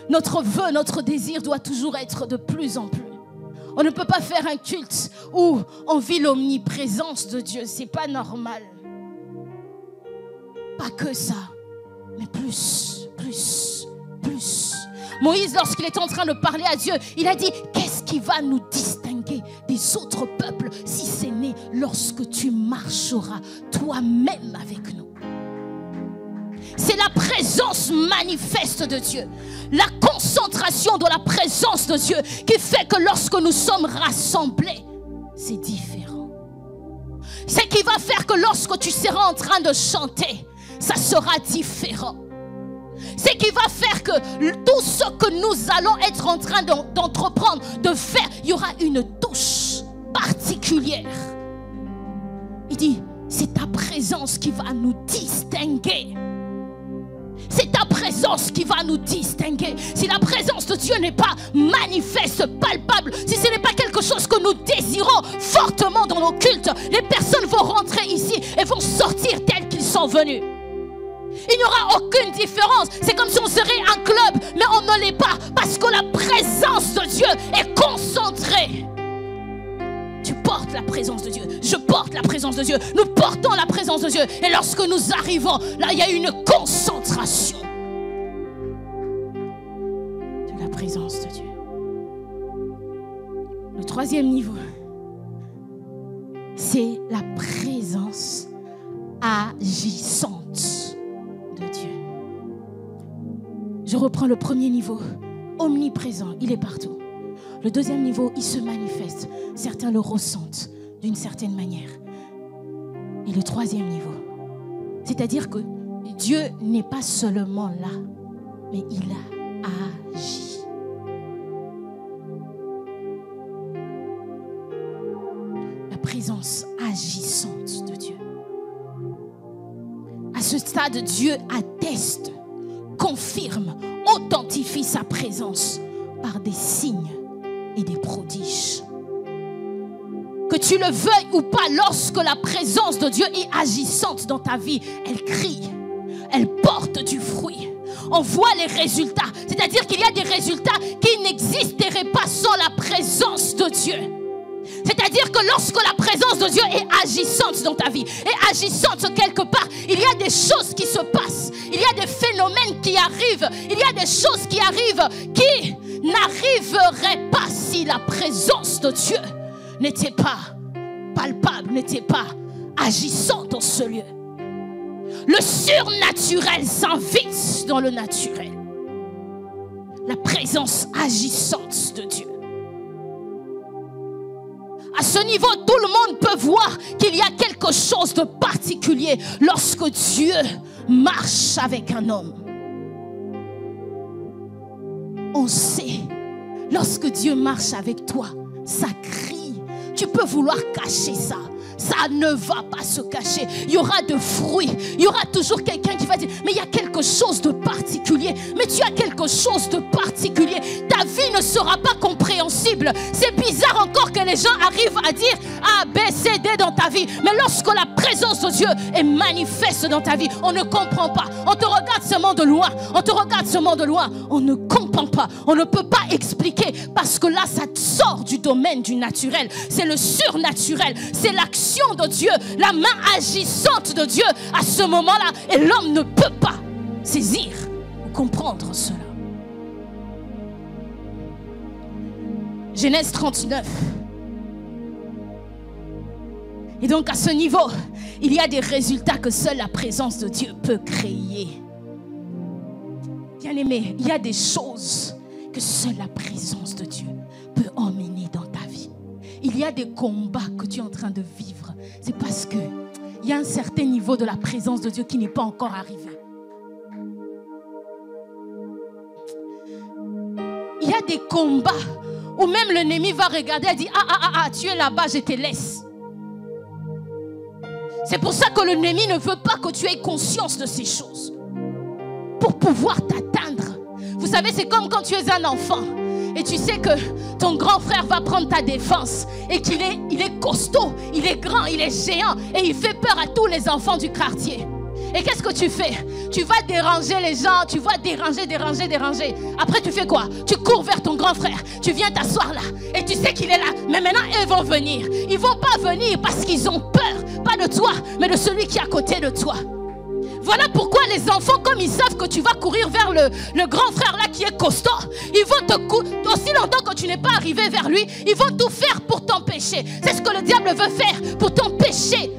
notre vœu, notre désir doit toujours être de plus en plus. On ne peut pas faire un culte où on vit l'omniprésence de Dieu. C'est pas normal. Pas que ça, mais plus. Moïse, lorsqu'il était en train de parler à Dieu, il a dit, qu'est-ce qui va nous distinguer des autres peuples si c'est né lorsque tu marcheras toi-même avec nous? C'est la présence manifeste de Dieu, la concentration de la présence de Dieu qui fait que lorsque nous sommes rassemblés, c'est différent. C'est qui va faire que lorsque tu seras en train de chanter, ça sera différent. C'est qui va faire que tout ce que nous allons être en train d'entreprendre, de faire, il y aura une touche particulière. Il dit, c'est ta présence qui va nous distinguer. C'est ta présence qui va nous distinguer. Si la présence de Dieu n'est pas manifeste, palpable, si ce n'est pas quelque chose que nous désirons fortement dans nos cultes, les personnes vont rentrer ici et vont sortir tels qu'ils sont venus. Il n'y aura aucune différence. C'est comme si on serait un club, mais on ne l'est pas parce que la présence de Dieu est concentrée. Tu portes la présence de Dieu. Je porte la présence de Dieu. Nous portons la présence de Dieu. Et lorsque nous arrivons, là, il y a une concentration de la présence de Dieu. Le troisième niveau, c'est la présence agissante de Dieu. Je reprends le premier niveau, omniprésent, il est partout. Le deuxième niveau, il se manifeste. Certains le ressentent d'une certaine manière. Et le troisième niveau, c'est-à-dire que Dieu n'est pas seulement là, mais il a agi. La présence agissante de Dieu. À ce stade, Dieu atteste, confirme, authentifie sa présence par des signes et des prodiges. Que tu le veuilles ou pas, lorsque la présence de Dieu est agissante dans ta vie, elle crie, elle porte du fruit. On voit les résultats. C'est-à-dire qu'il y a des résultats qui n'existeraient pas sans la présence de Dieu. C'est-à-dire que lorsque la présence de Dieu est agissante dans ta vie, est agissante quelque part, il y a des choses qui se passent. Il y a des phénomènes qui arrivent. Il y a des choses qui arrivent qui n'arriveraient pas si la présence de Dieu n'était pas palpable, n'était pas agissant dans ce lieu. Le surnaturel s'invite dans le naturel. La présence agissante de Dieu. À ce niveau, tout le monde peut voir qu'il y a quelque chose de particulier lorsque Dieu marche avec un homme. On sait, lorsque Dieu marche avec toi, ça crie. Tu peux vouloir cacher ça. Ça ne va pas se cacher. Il y aura de fruits. Il y aura toujours quelqu'un qui va dire, mais il y a quelque chose de particulier. Mais tu as quelque chose de particulier. Ta vie ne sera pas compréhensible. C'est bizarre encore que les gens arrivent à dire A, B, C, D dans ta vie. Mais lorsque la présence de Dieu est manifeste dans ta vie, on ne comprend pas. On te regarde seulement de loin. On te regarde seulement de loin. On ne comprend pas. On ne peut pas expliquer parce que là, ça sort du domaine du naturel. C'est le surnaturel. C'est l'action de Dieu, la main agissante de Dieu à ce moment-là, et l'homme ne peut pas saisir ou comprendre cela. Genèse 39. Et donc à ce niveau, il y a des résultats que seule la présence de Dieu peut créer. Bien-aimé, il y a des choses que seule la présence de Dieu peut emmener dans ta vie. Il y a des combats que tu es en train de vivre. C'est parce qu'il y a un certain niveau de la présence de Dieu qui n'est pas encore arrivé. Il y a des combats où même l'ennemi va regarder et dire tu es là-bas, je te laisse. C'est pour ça que l'ennemi ne veut pas que tu aies conscience de ces choses. Pour pouvoir t'atteindre. Vous savez, c'est comme quand tu es un enfant. Et tu sais que ton grand frère va prendre ta défense et qu'il est costaud, il est grand, il est géant et il fait peur à tous les enfants du quartier. Et qu'est-ce que tu fais? Tu vas déranger les gens, tu vas déranger. Après tu fais quoi? Tu cours vers ton grand frère, tu viens t'asseoir là et tu sais qu'il est là. Mais maintenant ils vont venir. Ils ne vont pas venir parce qu'ils ont peur, pas de toi, mais de celui qui est à côté de toi. Voilà pourquoi les enfants, comme ils savent que tu vas courir vers le grand frère là qui est costaud, ils vont aussi longtemps que tu n'es pas arrivé vers lui, ils vont tout faire pour t'empêcher. C'est ce que le diable veut faire, pour t'empêcher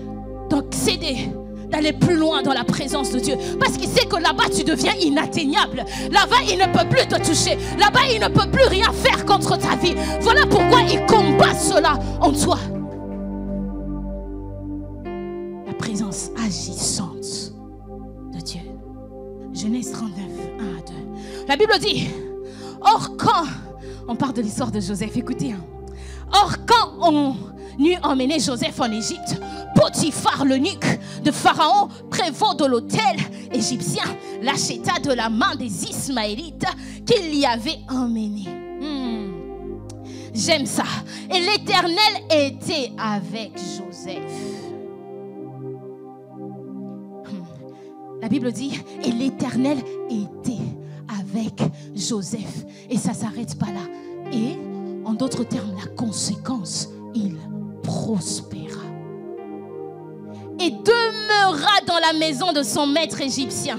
d'accéder, d'aller plus loin dans la présence de Dieu. Parce qu'il sait que là-bas tu deviens inatteignable. Là-bas il ne peut plus te toucher. Là-bas il ne peut plus rien faire contre ta vie. Voilà pourquoi il combat cela en toi. La présence agissante de Dieu. Genèse 39, 1 à 2. La Bible dit, or quand, on parle de l'histoire de Joseph, écoutez, or quand on eut emmené Joseph en Égypte, Potiphar, l'eunuque de Pharaon, prévôt de l'hôtel égyptien, l'acheta de la main des Ismaélites qu'il y avait emmené. J'aime ça. Et l'Éternel était avec Joseph. La Bible dit, et l'Éternel était avec Joseph. Et ça ne s'arrête pas là. Et, en d'autres termes, la conséquence, il prospéra. Et demeura dans la maison de son maître égyptien.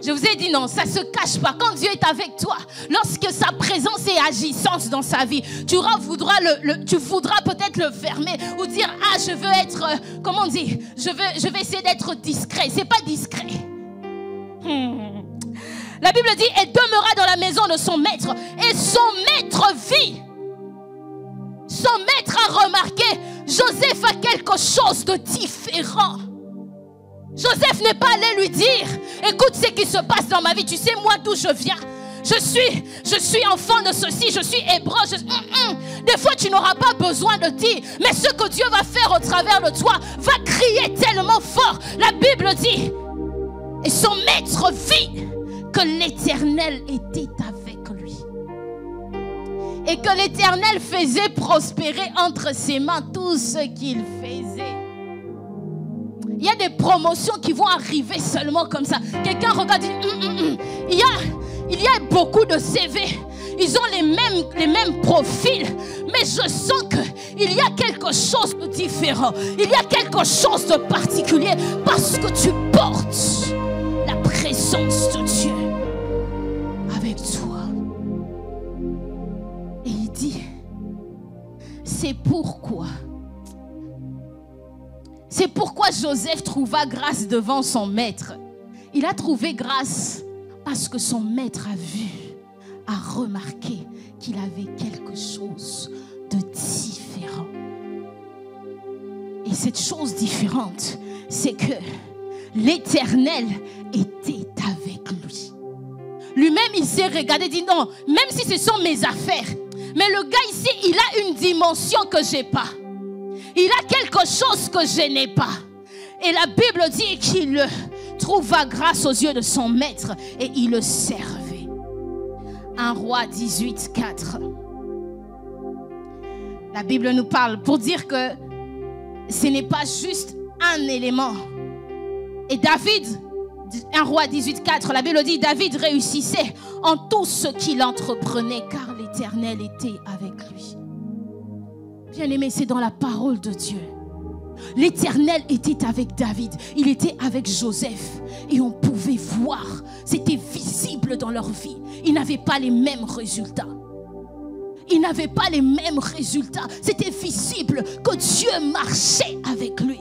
Je vous ai dit non, ça ne se cache pas. Quand Dieu est avec toi, lorsque sa présence est agissante dans sa vie, tu voudras peut-être le fermer ou dire, je veux être, comment on dit, je vais essayer d'être discret. C'est pas discret. La Bible dit, et demeura dans la maison de son maître. Et son maître vit. Son maître a remarqué, Joseph a quelque chose de différent. Joseph n'est pas allé lui dire, écoute ce qui se passe dans ma vie, tu sais moi d'où je viens. Je suis enfant de ceci, je suis hébreu. Des fois tu n'auras pas besoin de dire, mais ce que Dieu va faire au travers de toi va crier tellement fort. La Bible dit, et son maître vit que l'Éternel était avec lui. et que l'Éternel faisait prospérer entre ses mains tout ce qu'il faisait. Il y a des promotions qui vont arriver seulement comme ça. Quelqu'un regarde et dit, il y a beaucoup de CV. Ils ont les mêmes profils. Mais je sens qu'il y a quelque chose de différent. Il y a quelque chose de particulier. Parce que tu portes la présence de Dieu avec toi. Et il dit, c'est pourquoi Joseph trouva grâce devant son maître. Il a trouvé grâce parce que son maître a remarqué qu'il avait quelque chose de différent. Et cette chose différente, c'est que l'Éternel était avec lui. Lui-même, il s'est regardé et dit non, même si ce sont mes affaires, mais le gars ici, il a une dimension que je n'ai pas. Il a quelque chose que je n'ai pas. Et la Bible dit qu'il trouva grâce aux yeux de son maître et il le servait. 1 Roi 18, 4. La Bible nous parle pour dire que ce n'est pas juste un élément. Et David, 1 Roi 18, 4, la Bible dit David réussissait en tout ce qu'il entreprenait car l'Éternel était avec lui. Bien-aimé, c'est dans la parole de Dieu. L'Éternel était avec David, il était avec Joseph et on pouvait voir, c'était visible dans leur vie. Ils n'avaient pas les mêmes résultats. Ils n'avaient pas les mêmes résultats. C'était visible que Dieu marchait avec lui.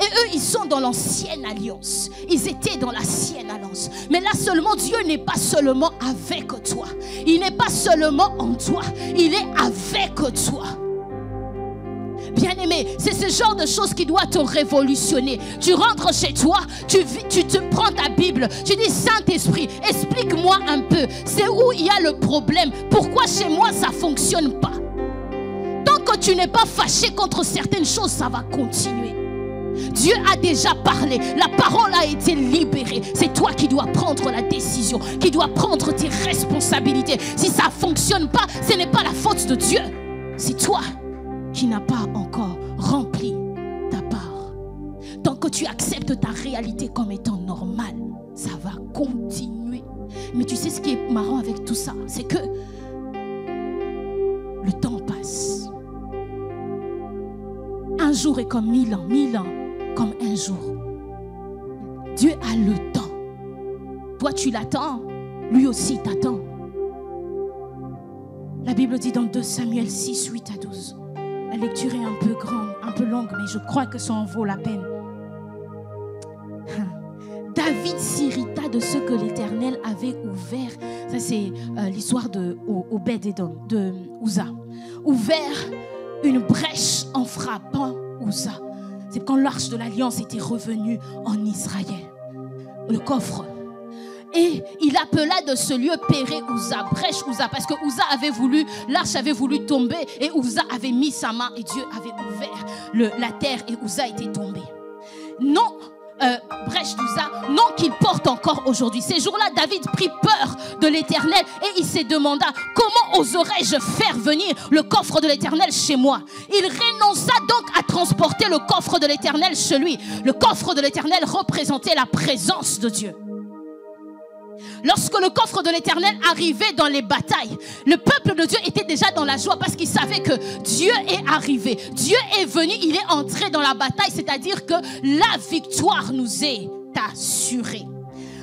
Et eux, ils sont dans l'ancienne alliance. Ils étaient dans l'ancienne alliance. Mais là seulement, Dieu n'est pas seulement avec toi. Il n'est pas seulement en toi. Il est avec toi. Bien-aimé, c'est ce genre de choses qui doit te révolutionner. Tu rentres chez toi, tu te prends ta Bible, tu dis Saint-Esprit, explique-moi un peu, c'est où il y a le problème, pourquoi chez moi ça ne fonctionne pas. Tant que tu n'es pas fâché contre certaines choses, ça va continuer. Dieu a déjà parlé, la parole a été libérée. C'est toi qui dois prendre la décision, qui dois prendre tes responsabilités. Si ça ne fonctionne pas, ce n'est pas la faute de Dieu, c'est toi qui n'a pas encore rempli ta part. Tant que tu acceptes ta réalité comme étant normale, ça va continuer. Mais tu sais ce qui est marrant avec tout ça, c'est que le temps passe. Un jour est comme 1000 ans, 1000 ans comme un jour. Dieu a le temps. Toi tu l'attends, lui aussi t'attend. La Bible dit dans 2 Samuel 6, 8 à 12. La lecture est un peu grande, un peu longue, mais je crois que ça en vaut la peine. David s'irrita de ce que l'Éternel avait ouvert. Ça, c'est l'histoire de Obed-Édom, de Uza. Ouvert une brèche en frappant Uza. C'est quand l'arche de l'Alliance était revenue en Israël. Le coffre. Et il appela de ce lieu Péré-Uza, brèche Uza, parce que Uza avait voulu, l'arche avait voulu tomber et Uza avait mis sa main et Dieu avait ouvert la terre et Uza était tombé. Non, brèche d'Uza, non qu'il porte encore aujourd'hui. Ces jours-là, David prit peur de l'Éternel et il se demanda comment oserais-je faire venir le coffre de l'Éternel chez moi. Il renonça donc à transporter le coffre de l'Éternel chez lui. Le coffre de l'Éternel représentait la présence de Dieu. Lorsque le coffre de l'Éternel arrivait dans les batailles, le peuple de Dieu était déjà dans la joie parce qu'il savait que Dieu est arrivé. Dieu est venu, il est entré dans la bataille, c'est-à-dire que la victoire nous est assurée.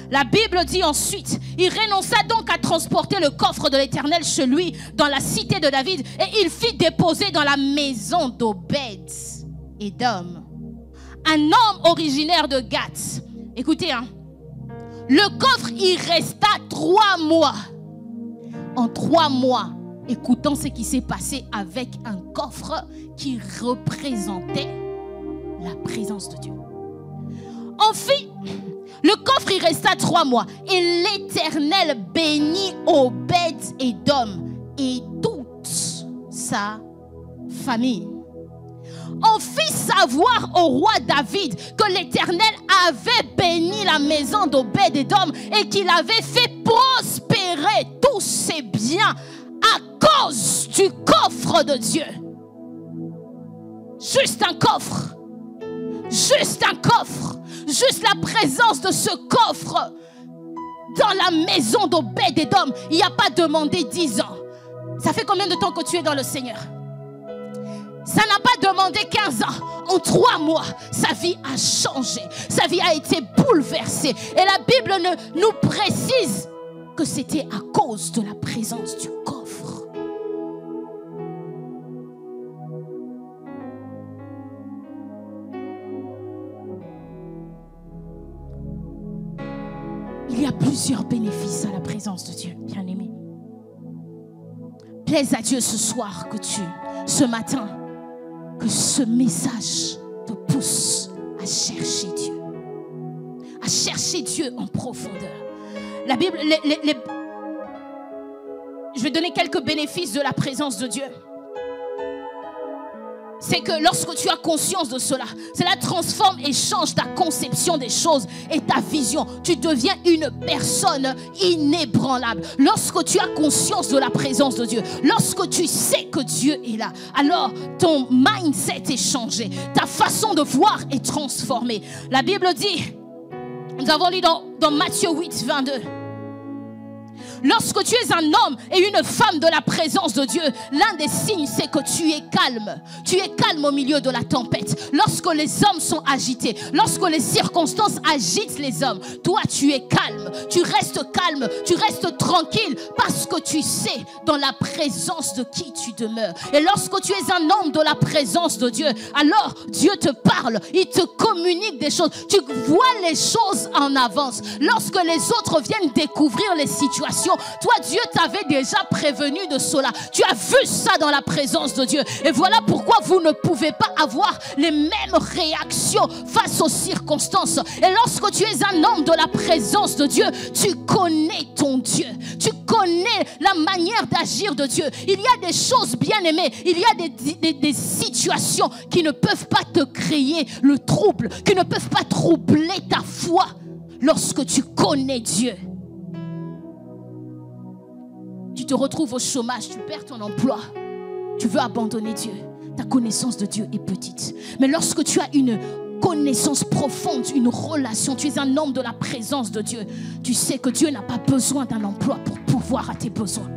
La Bible dit ensuite, il renonça donc à transporter le coffre de l'Éternel chez lui dans la cité de David et il fit déposer dans la maison d'Obed-Édom, un homme originaire de Gath. Écoutez, le coffre y resta 3 mois. En 3 mois, écoutons ce qui s'est passé avec un coffre qui représentait la présence de Dieu. Enfin, le coffre y resta 3 mois. Et l'Éternel bénit Obed-Édom et toute sa famille. On fit savoir au roi David que l'Éternel avait béni la maison d'Obed-Édom et qu'il avait fait prospérer tous ses biens à cause du coffre de Dieu. Juste un coffre. Juste un coffre. Juste la présence de ce coffre dans la maison d'Obed-Édom. Il n'y a pas demandé 10 ans. Ça fait combien de temps que tu es dans le Seigneur? Ça n'a pas demandé 15 ans. En 3 mois, sa vie a changé. Sa vie a été bouleversée. Et la Bible nous précise que c'était à cause de la présence du coffre. Il y a plusieurs bénéfices à la présence de Dieu, bien-aimé. Plaise à Dieu ce soir ce matin, que ce message te pousse à chercher Dieu. À chercher Dieu en profondeur. La Bible, je vais donner quelques bénéfices de la présence de Dieu. C'est que lorsque tu as conscience de cela, cela transforme et change ta conception des choses et ta vision. Tu deviens une personne inébranlable. Lorsque tu as conscience de la présence de Dieu, lorsque tu sais que Dieu est là, alors ton mindset est changé. Ta façon de voir est transformée. La Bible dit, nous avons lu dans Matthieu 8, 22. Lorsque tu es un homme et une femme de la présence de Dieu, l'un des signes, c'est que tu es calme. Tu es calme au milieu de la tempête. Lorsque les hommes sont agités, lorsque les circonstances agitent les hommes, toi, tu es calme. Tu restes calme, tu restes tranquille parce que tu sais dans la présence de qui tu demeures. Et lorsque tu es un homme de la présence de Dieu, alors Dieu te parle, il te communique des choses. Tu vois les choses en avance. Lorsque les autres viennent découvrir les situations, toi, Dieu t'avait déjà prévenu de cela. Tu as vu ça dans la présence de Dieu. Et voilà pourquoi vous ne pouvez pas avoir les mêmes réactions face aux circonstances. Et lorsque tu es un homme de la présence de Dieu, tu connais ton Dieu. Tu connais la manière d'agir de Dieu. Il y a des choses bien aimées. Il y a des situations qui ne peuvent pas te créer le trouble, qui ne peuvent pas troubler ta foi lorsque tu connais Dieu. Tu te retrouves au chômage, tu perds ton emploi, tu veux abandonner Dieu. Ta connaissance de Dieu est petite. Mais lorsque tu as une connaissance profonde, une relation, tu es un homme de la présence de Dieu, tu sais que Dieu n'a pas besoin d'un emploi pour pourvoir à tes besoins.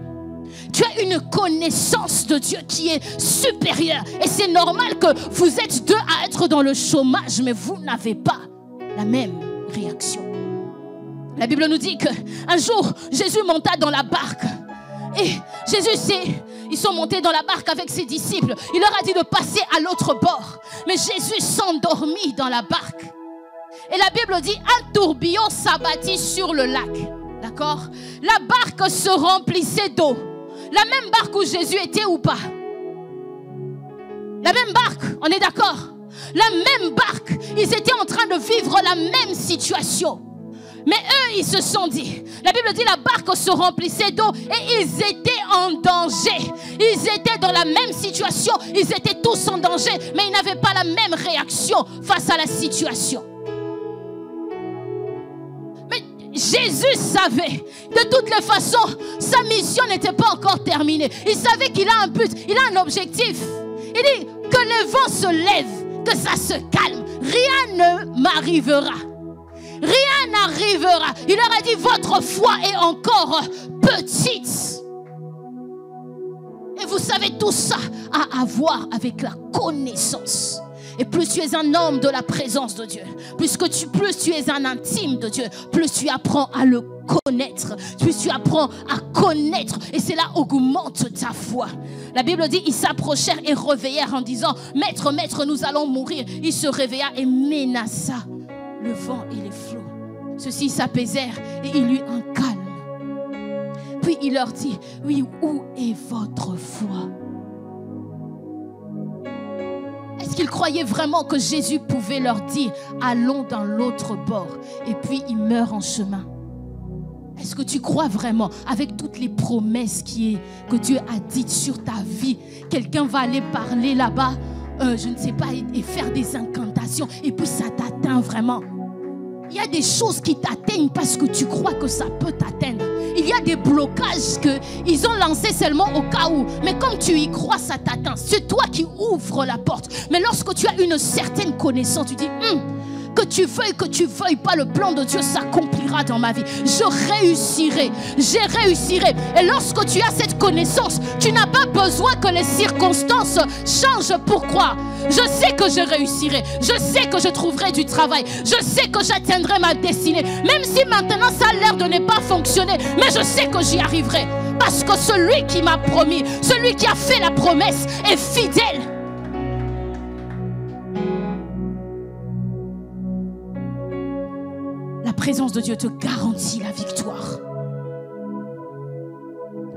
Tu as une connaissance de Dieu qui est supérieure. Et c'est normal que vous êtes deux à être dans le chômage, mais vous n'avez pas la même réaction. La Bible nous dit qu'un jour, Jésus monta dans la barque. Et ils sont montés dans la barque avec ses disciples. Il leur a dit de passer à l'autre bord. Mais Jésus s'endormit dans la barque. Et la Bible dit, un tourbillon s'abattit sur le lac. D'accord? La barque se remplissait d'eau. La même barque où Jésus était ou pas? La même barque, on est d'accord? La même barque. Ils étaient en train de vivre la même situation. Mais eux, ils se sont dit, la Bible dit la barque se remplissait d'eau et ils étaient en danger. Ils étaient dans la même situation, ils étaient tous en danger, mais ils n'avaient pas la même réaction face à la situation. Mais Jésus savait, de toutes les façons, sa mission n'était pas encore terminée. Il savait qu'il a un but, il a un objectif. Il dit que les vents se lèvent, que ça se calme, rien ne m'arrivera. Rien n'arrivera. Il leur a dit, votre foi est encore petite. Et vous savez, tout ça a à voir avec la connaissance. Et plus tu es un homme de la présence de Dieu, plus tu es un intime de Dieu, plus tu apprends à le connaître, plus tu apprends à connaître. Et cela augmente ta foi. La Bible dit, ils s'approchèrent et réveillèrent en disant, Maître, Maître, nous allons mourir. Il se réveilla et menaça le vent et les flots. Ceux-ci s'apaisèrent et il eut un calme. Puis il leur dit, oui, où est votre foi? Est-ce qu'ils croyaient vraiment que Jésus pouvait leur dire, allons dans l'autre bord, et puis il meurt en chemin? Est-ce que tu crois vraiment, avec toutes les promesses que Dieu a dites sur ta vie, quelqu'un va aller parler là-bas, je ne sais pas, et faire des incantations, et puis ça t'atteint vraiment? Il y a des choses qui t'atteignent parce que tu crois que ça peut t'atteindre. il y a des blocages qu'ils ont lancés seulement au cas où. Mais comme tu y crois, ça t'atteint. C'est toi qui ouvres la porte. Mais lorsque tu as une certaine connaissance, tu dis, que tu veuilles pas, le plan de Dieu s'accomplira dans ma vie. Je réussirai. Et lorsque tu as cette connaissance, tu n'as pas besoin que les circonstances changent. Pourquoi? Je sais que je réussirai. Je sais que je trouverai du travail. Je sais que j'atteindrai ma destinée. Même si maintenant ça a l'air de ne pas fonctionner. Mais je sais que j'y arriverai. Parce que celui qui m'a promis, celui qui a fait la promesse est fidèle. La présence de Dieu te garantit la victoire.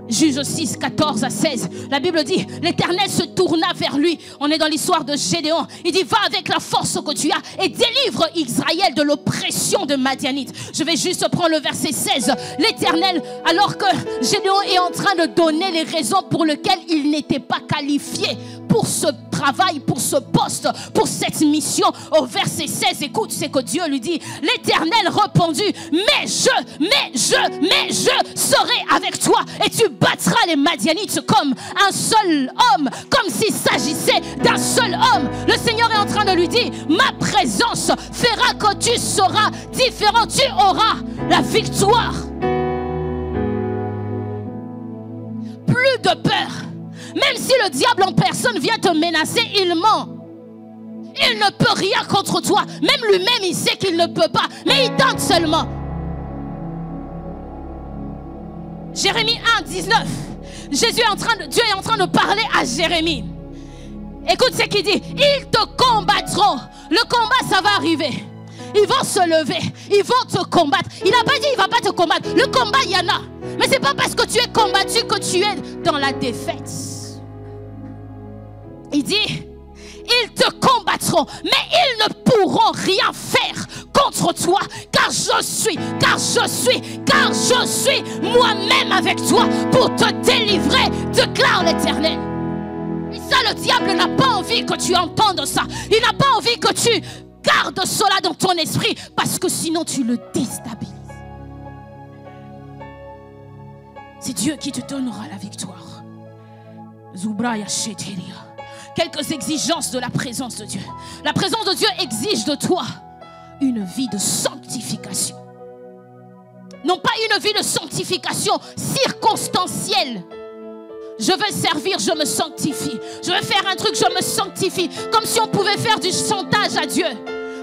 Juge 6, 14 à 16. La Bible dit, l'Éternel se tourna vers lui. On est dans l'histoire de Gédéon. Il dit, va avec la force que tu as et délivre Israël de l'oppression de Madianite. Je vais juste prendre le verset 16. L'Éternel, alors que Gédéon est en train de donner les raisons pour lesquelles il n'était pas qualifié pour ce travail, pour ce poste, pour cette mission. Au verset 16, écoute ce que Dieu lui dit. L'Éternel répondit, mais je serai avec toi et tu battras les Madianites comme un seul homme, comme s'il s'agissait d'un seul homme. Le Seigneur est en train de lui dire, ma présence fera que tu seras différent, tu auras la victoire. Plus de peur. Même si le diable en personne vient te menacer, il ment. Il ne peut rien contre toi. Même lui-même, il sait qu'il ne peut pas. Mais il tente seulement. Jérémie 1, 19. Dieu est en train de parler à Jérémie. Écoute ce qu'il dit. Ils te combattront. Le combat, ça va arriver. Ils vont se lever. Ils vont te combattre. Il n'a pas dit il ne va pas te combattre. Le combat, il y en a. Mais ce n'est pas parce que tu es combattu que tu es dans la défaite. Il dit, ils te combattront, mais ils ne pourront rien faire contre toi, car je suis moi-même avec toi pour te délivrer, déclare l'Éternel. Et ça, le diable n'a pas envie que tu entendes ça. Il n'a pas envie que tu gardes cela dans ton esprit, parce que sinon tu le déstabilises. C'est Dieu qui te donnera la victoire. Zubraya Sheteria. Quelques exigences de la présence de Dieu. La présence de Dieu exige de toi une vie de sanctification. Non pas une vie de sanctification circonstancielle. Je veux servir, je me sanctifie. Je veux faire un truc, je me sanctifie. Comme si on pouvait faire du chantage à Dieu.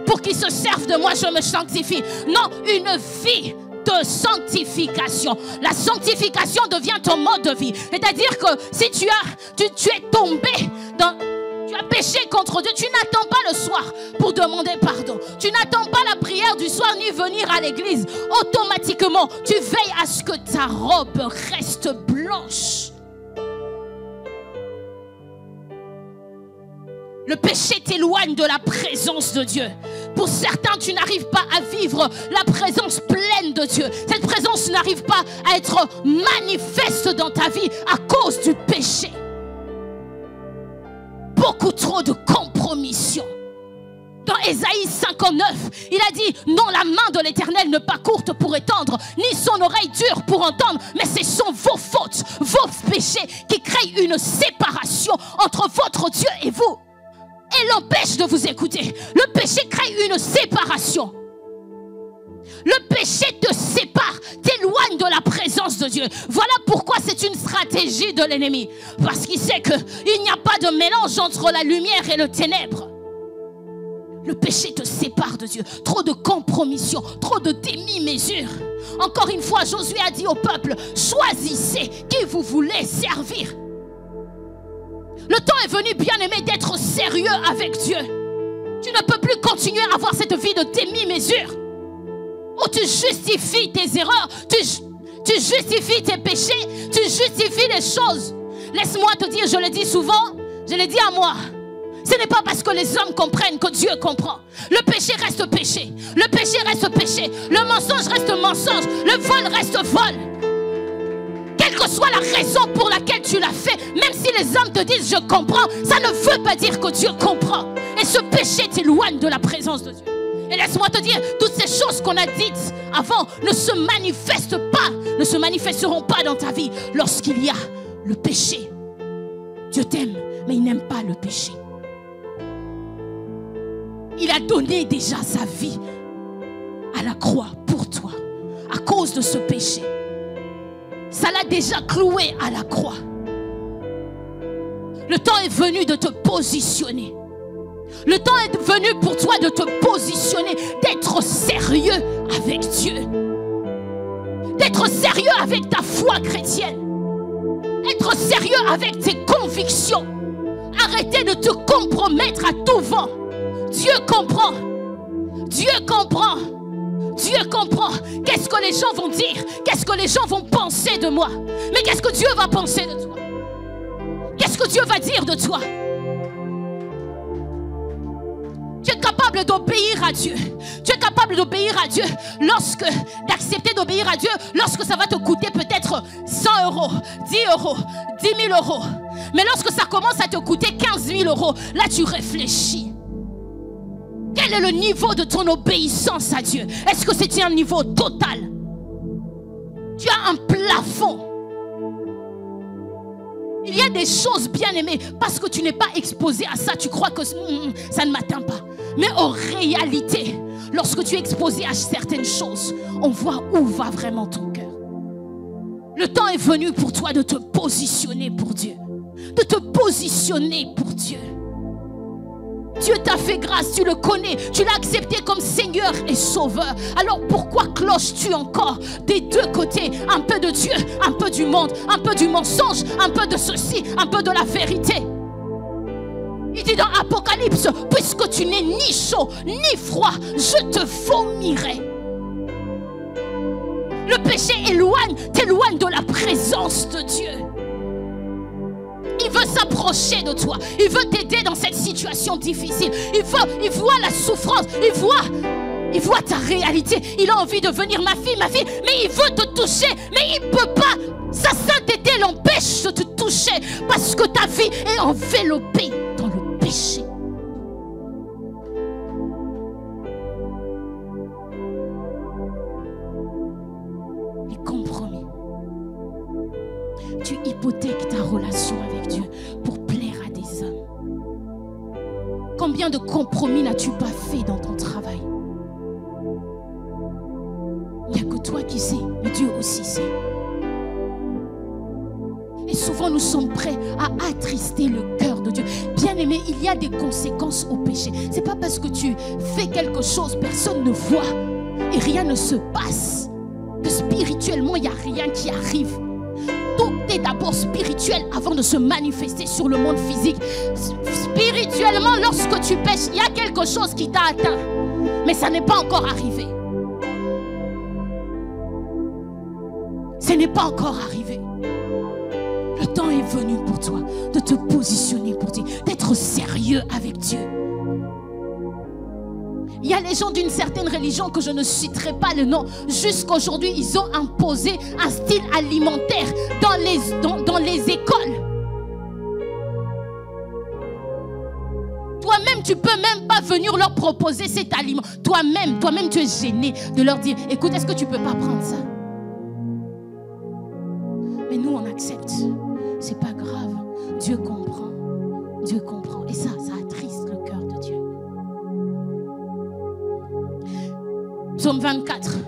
Pour qu'il se serve de moi, je me sanctifie. Non, une vie de sanctification. La sanctification devient ton mode de vie. C'est-à-dire que si tu es tombé tu as péché contre Dieu, tu n'attends pas le soir pour demander pardon. Tu n'attends pas la prière du soir ni venir à l'église. Automatiquement, tu veilles à ce que ta robe reste blanche. Le péché t'éloigne de la présence de Dieu. Pour certains, tu n'arrives pas à vivre la présence pleine de Dieu. Cette présence n'arrive pas à être manifeste dans ta vie à cause du péché. Beaucoup trop de compromission. Dans Ésaïe 59, il a dit, non, la main de l'Éternel n'est pas courte pour étendre, ni son oreille dure pour entendre, mais ce sont vos fautes, vos péchés qui créent une séparation entre votre Dieu et vous. Et l'empêche de vous écouter. Le péché crée une séparation. Le péché te sépare, t'éloigne de la présence de Dieu. Voilà pourquoi c'est une stratégie de l'ennemi. Parce qu'il sait qu'il n'y a pas de mélange entre la lumière et le ténèbre. Le péché te sépare de Dieu. Trop de compromission, trop de demi-mesures. Encore une fois, Josué a dit au peuple, choisissez qui vous voulez servir. Le temps est venu, bien-aimé, d'être sérieux avec Dieu. Tu ne peux plus continuer à avoir cette vie de demi-mesure où tu justifies tes erreurs, tu justifies tes péchés, tu justifies les choses. Laisse-moi te dire, je le dis souvent, je le dis à moi. Ce n'est pas parce que les hommes comprennent que Dieu comprend. Le péché reste péché. Le péché reste péché. Le mensonge reste mensonge. Le vol reste vol. Quelle que soit la raison pour laquelle tu l'as fait, même si les hommes te disent je comprends, ça ne veut pas dire que Dieu comprend. Et ce péché t'éloigne de la présence de Dieu. Et laisse-moi te dire, toutes ces choses qu'on a dites avant ne se manifestent pas, ne se manifesteront pas dans ta vie lorsqu'il y a le péché. Dieu t'aime, mais il n'aime pas le péché. Il a donné déjà sa vie à la croix pour toi, à cause de ce péché. Ça l'a déjà cloué à la croix. Le temps est venu de te positionner. Le temps est venu pour toi de te positionner, d'être sérieux avec Dieu. D'être sérieux avec ta foi chrétienne. Être sérieux avec tes convictions. Arrêtez de te compromettre à tout vent. Dieu comprend. Dieu comprend. Dieu comprend. Qu'est-ce que les gens vont dire? Qu'est-ce que les gens vont penser de moi? Mais qu'est-ce que Dieu va penser de toi? Qu'est-ce que Dieu va dire de toi? Tu es capable d'obéir à Dieu. Tu es capable d'obéir à Dieu d'accepter d'obéir à Dieu lorsque ça va te coûter peut-être 100 €, 10 €, 10 000 €. Mais lorsque ça commence à te coûter 15 000 €, là tu réfléchis. Quel est le niveau de ton obéissance à Dieu? Est-ce que c'est un niveau total? Tu as un plafond. Il y a des choses bien aimées, parce que tu n'es pas exposé à ça, tu crois que ça ne m'atteint pas. Mais en réalité, lorsque tu es exposé à certaines choses, on voit où va vraiment ton cœur. Le temps est venu pour toi de te positionner pour Dieu. De te positionner pour Dieu. Dieu t'a fait grâce, tu le connais, tu l'as accepté comme Seigneur et Sauveur. Alors pourquoi cloches-tu encore des deux côtés? Un peu de Dieu, un peu du monde, un peu du mensonge, un peu de ceci, un peu de la vérité. Il dit dans Apocalypse, puisque tu n'es ni chaud ni froid, je te vomirai. Le péché t'éloigne de la présence de Dieu. Il veut s'approcher de toi. Il veut t'aider dans cette situation difficile. Il voit la souffrance. Il voit ta réalité. Il a envie de venir, ma fille, mais il veut te toucher. Mais il ne peut pas. Sa sainteté l'empêche de te toucher parce que ta vie est enveloppée dans le péché. Les compromis. Tu hypothèques ta relation avec Dieu pour plaire à des hommes. Combien de compromis n'as-tu pas fait dans ton travail? Il n'y a que toi qui sais, mais Dieu aussi sait. Et souvent nous sommes prêts à attrister le cœur de Dieu. Bien aimé, il y a des conséquences au péché. Ce n'est pas parce que tu fais quelque chose, personne ne voit et rien ne se passe, que spirituellement il n'y a rien qui arrive. Tout est d'abord spirituel avant de se manifester sur le monde physique. Spirituellement, lorsque tu pêches, il y a quelque chose qui t'a atteint. Mais ça n'est pas encore arrivé. Ce n'est pas encore arrivé. Le temps est venu pour toi de te positionner pour Dieu, d'être sérieux avec Dieu. Il y a les gens d'une certaine religion que je ne citerai pas le nom. Jusqu'aujourd'hui, ils ont imposé un style alimentaire dans les écoles. Toi-même, tu ne peux même pas venir leur proposer cet aliment. Toi-même, tu es gêné de leur dire, écoute, est-ce que tu ne peux pas prendre ça? Mais nous, on accepte. C'est pas grave. Dieu comprend. Dieu comprend. Et ça attriste le cœur de Dieu. Psaume 24,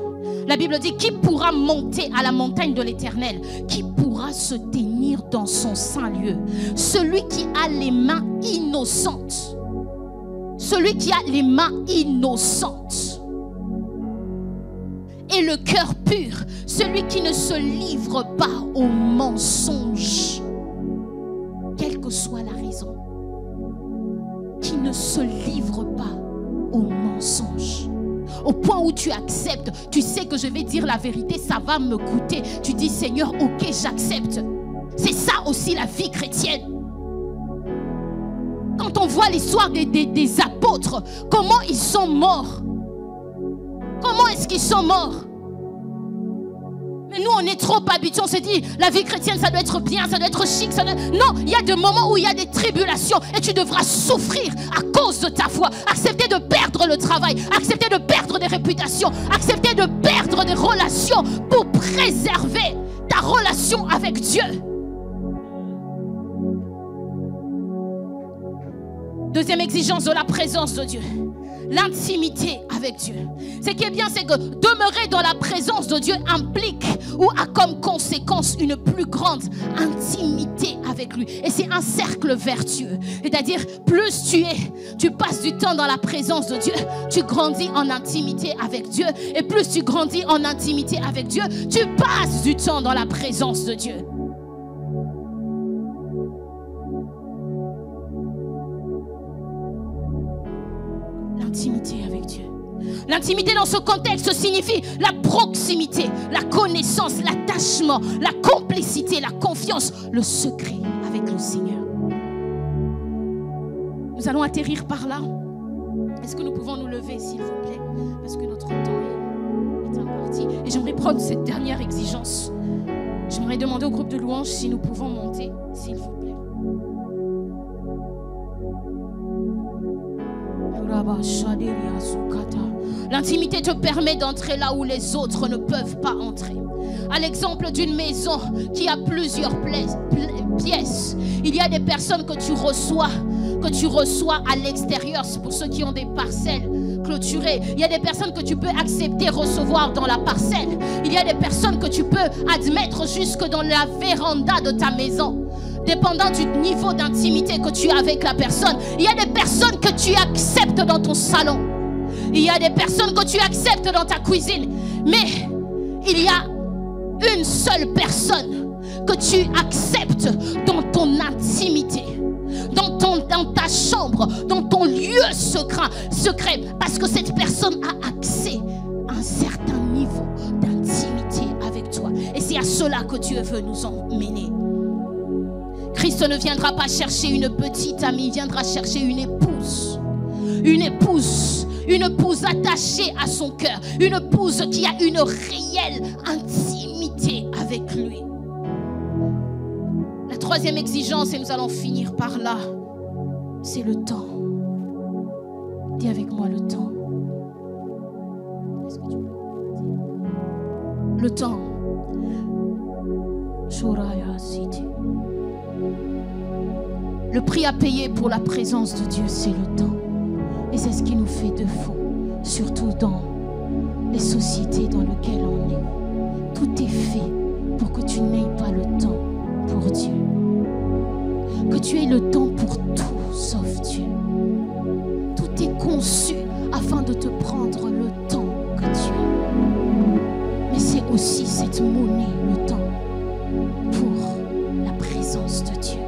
la Bible dit, qui pourra monter à la montagne de l'Éternel? Qui pourra se tenir dans son saint lieu? Celui qui a les mains innocentes. Celui qui a les mains innocentes. Et le cœur pur. Celui qui ne se livre pas au mensonge. Quelle que soit la raison. Qui ne se livre pas au mensonge. Au point où tu acceptes, tu sais que je vais dire la vérité, ça va me coûter. Tu dis, Seigneur, ok, j'accepte. C'est ça aussi la vie chrétienne. Quand on voit l'histoire des apôtres, comment ils sont morts? Comment est-ce qu'ils sont morts? Mais nous, on est trop habitués. On se dit, la vie chrétienne, ça doit être bien, ça doit être chic. Ça doit... Non, il y a des moments où il y a des tribulations et tu devras souffrir à cause de ta foi. Accepter de perdre le travail, accepter de perdre des réputations, accepter de perdre des relations pour préserver ta relation avec Dieu. Deuxième exigence de la présence de Dieu. L'intimité avec Dieu. Ce qui est bien, c'est que demeurer dans la présence de Dieu implique ou a comme conséquence une plus grande intimité avec lui. Et c'est un cercle vertueux. C'est-à-dire, plus tu passes du temps dans la présence de Dieu, tu grandis en intimité avec Dieu. Et plus tu grandis en intimité avec Dieu, tu passes du temps dans la présence de Dieu. L'intimité avec Dieu. L'intimité dans ce contexte signifie la proximité, la connaissance, l'attachement, la complicité, la confiance, le secret avec le Seigneur. Nous allons atterrir par là. Est-ce que nous pouvons nous lever, s'il vous plaît? Parce que notre temps est imparti. Et j'aimerais prendre cette dernière exigence. J'aimerais demander au groupe de louanges si nous pouvons monter, s'il vous plaît. L'intimité te permet d'entrer là où les autres ne peuvent pas entrer. À l'exemple d'une maison qui a plusieurs pièces, il y a des personnes que tu reçois à l'extérieur. C'est pour ceux qui ont des parcelles clôturées. Il y a des personnes que tu peux accepter recevoir dans la parcelle. Il y a des personnes que tu peux admettre jusque dans la véranda de ta maison. Dépendant du niveau d'intimité que tu as avec la personne. Il y a des personnes que tu acceptes dans ton salon. Il y a des personnes que tu acceptes dans ta cuisine. Mais il y a une seule personne que tu acceptes dans ton intimité. Dans ta chambre, dans ton lieu secret. Parce que cette personne a accès à un certain niveau d'intimité avec toi. Et c'est à cela que Dieu veut nous emmener. Christ ne viendra pas chercher une petite amie, il viendra chercher une épouse. Une épouse attachée à son cœur. Une épouse qui a une réelle intimité avec lui. La troisième exigence, et nous allons finir par là, c'est le temps. Dis avec moi le temps. Est-ce que tu peux dire? Le temps. Shuraya City. Le prix à payer pour la présence de Dieu, c'est le temps. Et c'est ce qui nous fait défaut, surtout dans les sociétés dans lesquelles on est. Tout est fait pour que tu n'aies pas le temps pour Dieu. Que tu aies le temps pour tout sauf Dieu. Tout est conçu afin de te prendre le temps que tu as. Mais c'est aussi cette monnaie, le temps, pour la présence de Dieu.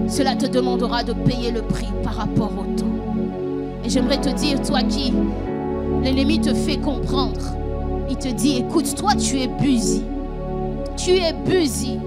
Cela te demandera de payer le prix par rapport au temps. Et j'aimerais te dire, toi qui l'ennemi te fait comprendre, il te dit, écoute, toi tu es busy. Tu es busy.